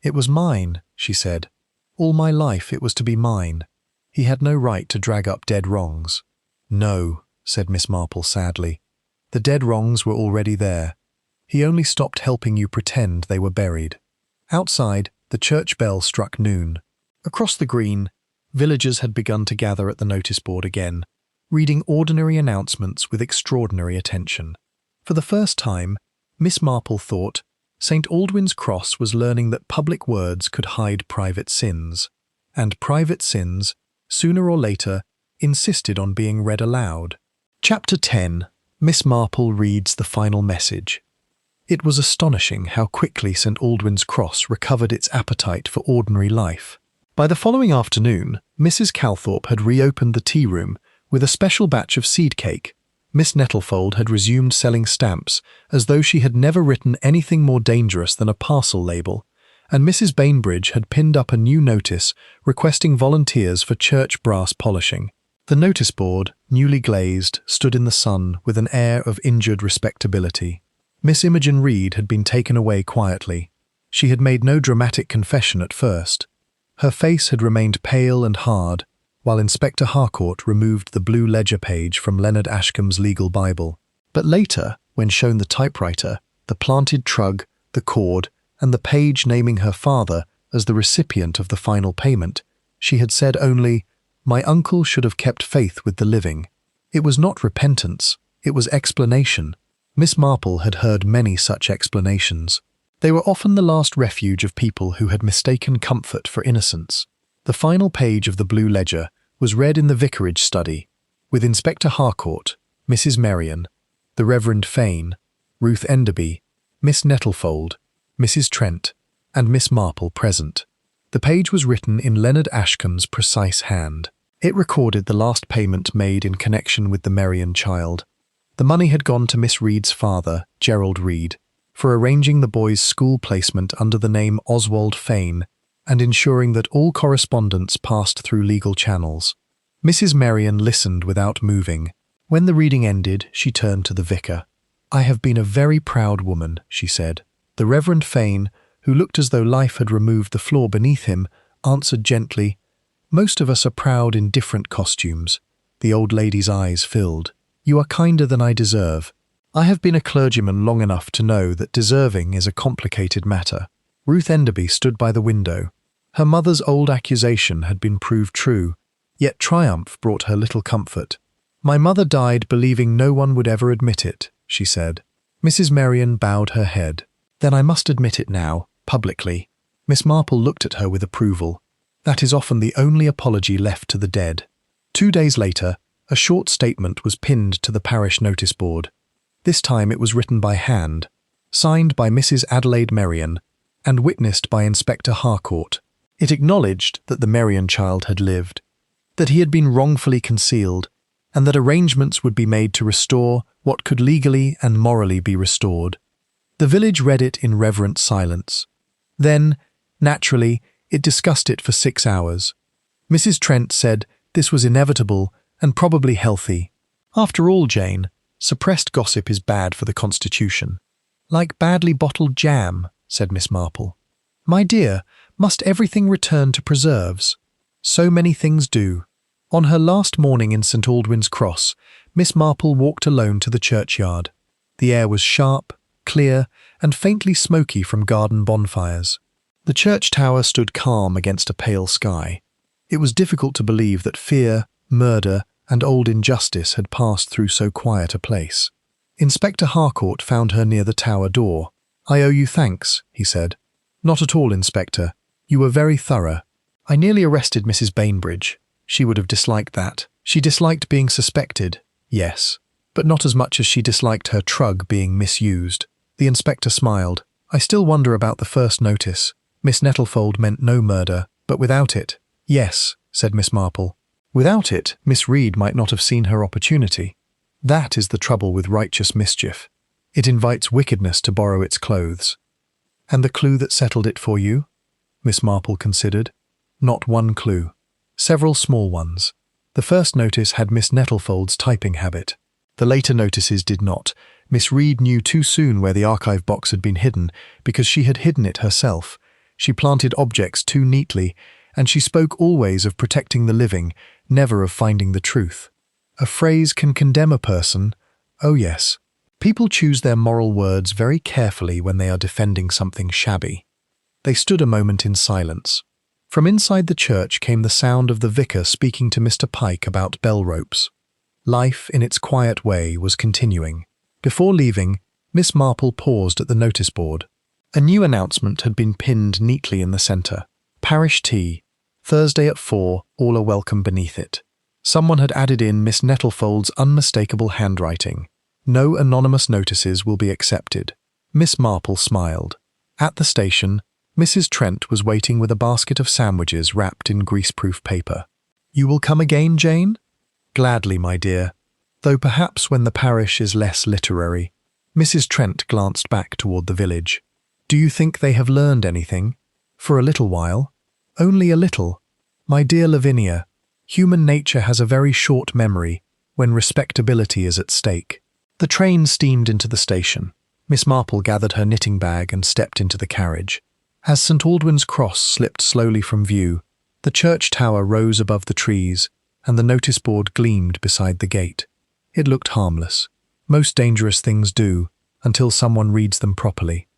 "It was mine," she said. "All my life it was to be mine. He had no right to drag up dead wrongs." "No," said Miss Marple sadly. "The dead wrongs were already there. He only stopped helping you pretend they were buried." Outside, the church bell struck noon. Across the green, villagers had begun to gather at the notice board again, reading ordinary announcements with extraordinary attention. For the first time, Miss Marple thought St. Aldwyn's Cross was learning that public words could hide private sins, and private sins, sooner or later, insisted on being read aloud. Chapter 10. Miss Marple reads the final message. It was astonishing how quickly St. Aldwyn's Cross recovered its appetite for ordinary life. By the following afternoon, Mrs. Calthorpe had reopened the tea room with a special batch of seed cake. Miss Nettlefold had resumed selling stamps as though she had never written anything more dangerous than a parcel label, and Mrs. Bainbridge had pinned up a new notice requesting volunteers for church brass polishing. The notice board, newly glazed, stood in the sun with an air of injured respectability. Miss Imogen Reed had been taken away quietly. She had made no dramatic confession at first. Her face had remained pale and hard, while Inspector Harcourt removed the blue ledger page from Leonard Ashcombe's legal Bible. But later, when shown the typewriter, the planted trug, the cord, and the page naming her father as the recipient of the final payment, she had said only, "My uncle should have kept faith with the living." It was not repentance, it was explanation. Miss Marple had heard many such explanations. They were often the last refuge of people who had mistaken comfort for innocence. The final page of the blue ledger was read in the vicarage study, with Inspector Harcourt, Mrs. Merion, the Reverend Fane, Ruth Enderby, Miss Nettlefold, Mrs. Trent, and Miss Marple present. The page was written in Leonard Ashcombe's precise hand. It recorded the last payment made in connection with the Merion child. The money had gone to Miss Reed's father, Gerald Reed, for arranging the boy's school placement under the name Oswald Fane and ensuring that all correspondence passed through legal channels. Mrs. Merion listened without moving. When the reading ended, she turned to the vicar. "I have been a very proud woman," she said. The Reverend Fane, who looked as though life had removed the floor beneath him, answered gently, "Most of us are proud in different costumes." The old lady's eyes filled. "You are kinder than I deserve. I have been a clergyman long enough to know that deserving is a complicated matter." Ruth Enderby stood by the window. Her mother's old accusation had been proved true, yet triumph brought her little comfort. "My mother died believing no one would ever admit it," she said. Mrs. Merion bowed her head. "Then I must admit it now, publicly." Miss Marple looked at her with approval. "That is often the only apology left to the dead." 2 days later, a short statement was pinned to the parish noticeboard. This time it was written by hand, signed by Mrs. Adelaide Merion, and witnessed by Inspector Harcourt. It acknowledged that the Merion child had lived, that he had been wrongfully concealed, and that arrangements would be made to restore what could legally and morally be restored. The village read it in reverent silence. Then, naturally, it discussed it for 6 hours. Mrs. Trent said this was inevitable and probably healthy. "After all, Jane, suppressed gossip is bad for the constitution." "Like badly bottled jam," said Miss Marple. "My dear, must everything return to preserves?" "So many things do." On her last morning in St. Aldwyn's Cross, Miss Marple walked alone to the churchyard. The air was sharp, clear, and faintly smoky from garden bonfires. The church tower stood calm against a pale sky. It was difficult to believe that fear, murder, and old injustice had passed through so quiet a place. Inspector Harcourt found her near the tower door. "I owe you thanks," he said. "Not at all, Inspector. You were very thorough. I nearly arrested Mrs. Bainbridge. She would have disliked that. She disliked being suspected, yes, but not as much as she disliked her trug being misused." The inspector smiled. "I still wonder about the first notice. Miss Nettlefold meant no murder, but without it—" "Yes," said Miss Marple. "Without it, Miss Reed might not have seen her opportunity. That is the trouble with righteous mischief. It invites wickedness to borrow its clothes." "And the clue that settled it for you?" Miss Marple considered. "Not one clue. Several small ones. The first notice had Miss Nettlefold's typing habit. The later notices did not. Miss Reed knew too soon where the archive box had been hidden, because she had hidden it herself. She planted objects too neatly, and she spoke always of protecting the living, never of finding the truth. A phrase can condemn a person. Oh yes. People choose their moral words very carefully when they are defending something shabby. They stood a moment in silence. From inside the church came the sound of the vicar speaking to Mr. Pike about bell ropes. Life, in its quiet way, was continuing. Before leaving, Miss Marple paused at the notice board. A new announcement had been pinned neatly in the centre. "Parish tea. Thursday at 4, all are welcome beneath it." Someone had added in Miss Nettlefold's unmistakable handwriting. "No anonymous notices will be accepted." Miss Marple smiled. At the station, Mrs. Trent was waiting with a basket of sandwiches wrapped in greaseproof paper. "You will come again, Jane?" "Gladly, my dear. Though perhaps when the parish is less literary." Mrs. Trent glanced back toward the village. "Do you think they have learned anything?" "For a little while." "Only a little. My dear Lavinia, human nature has a very short memory when respectability is at stake." The train steamed into the station. Miss Marple gathered her knitting bag and stepped into the carriage. As St. Aldwyn's Cross slipped slowly from view, the church tower rose above the trees, and the notice board gleamed beside the gate. It looked harmless. Most dangerous things do, until someone reads them properly.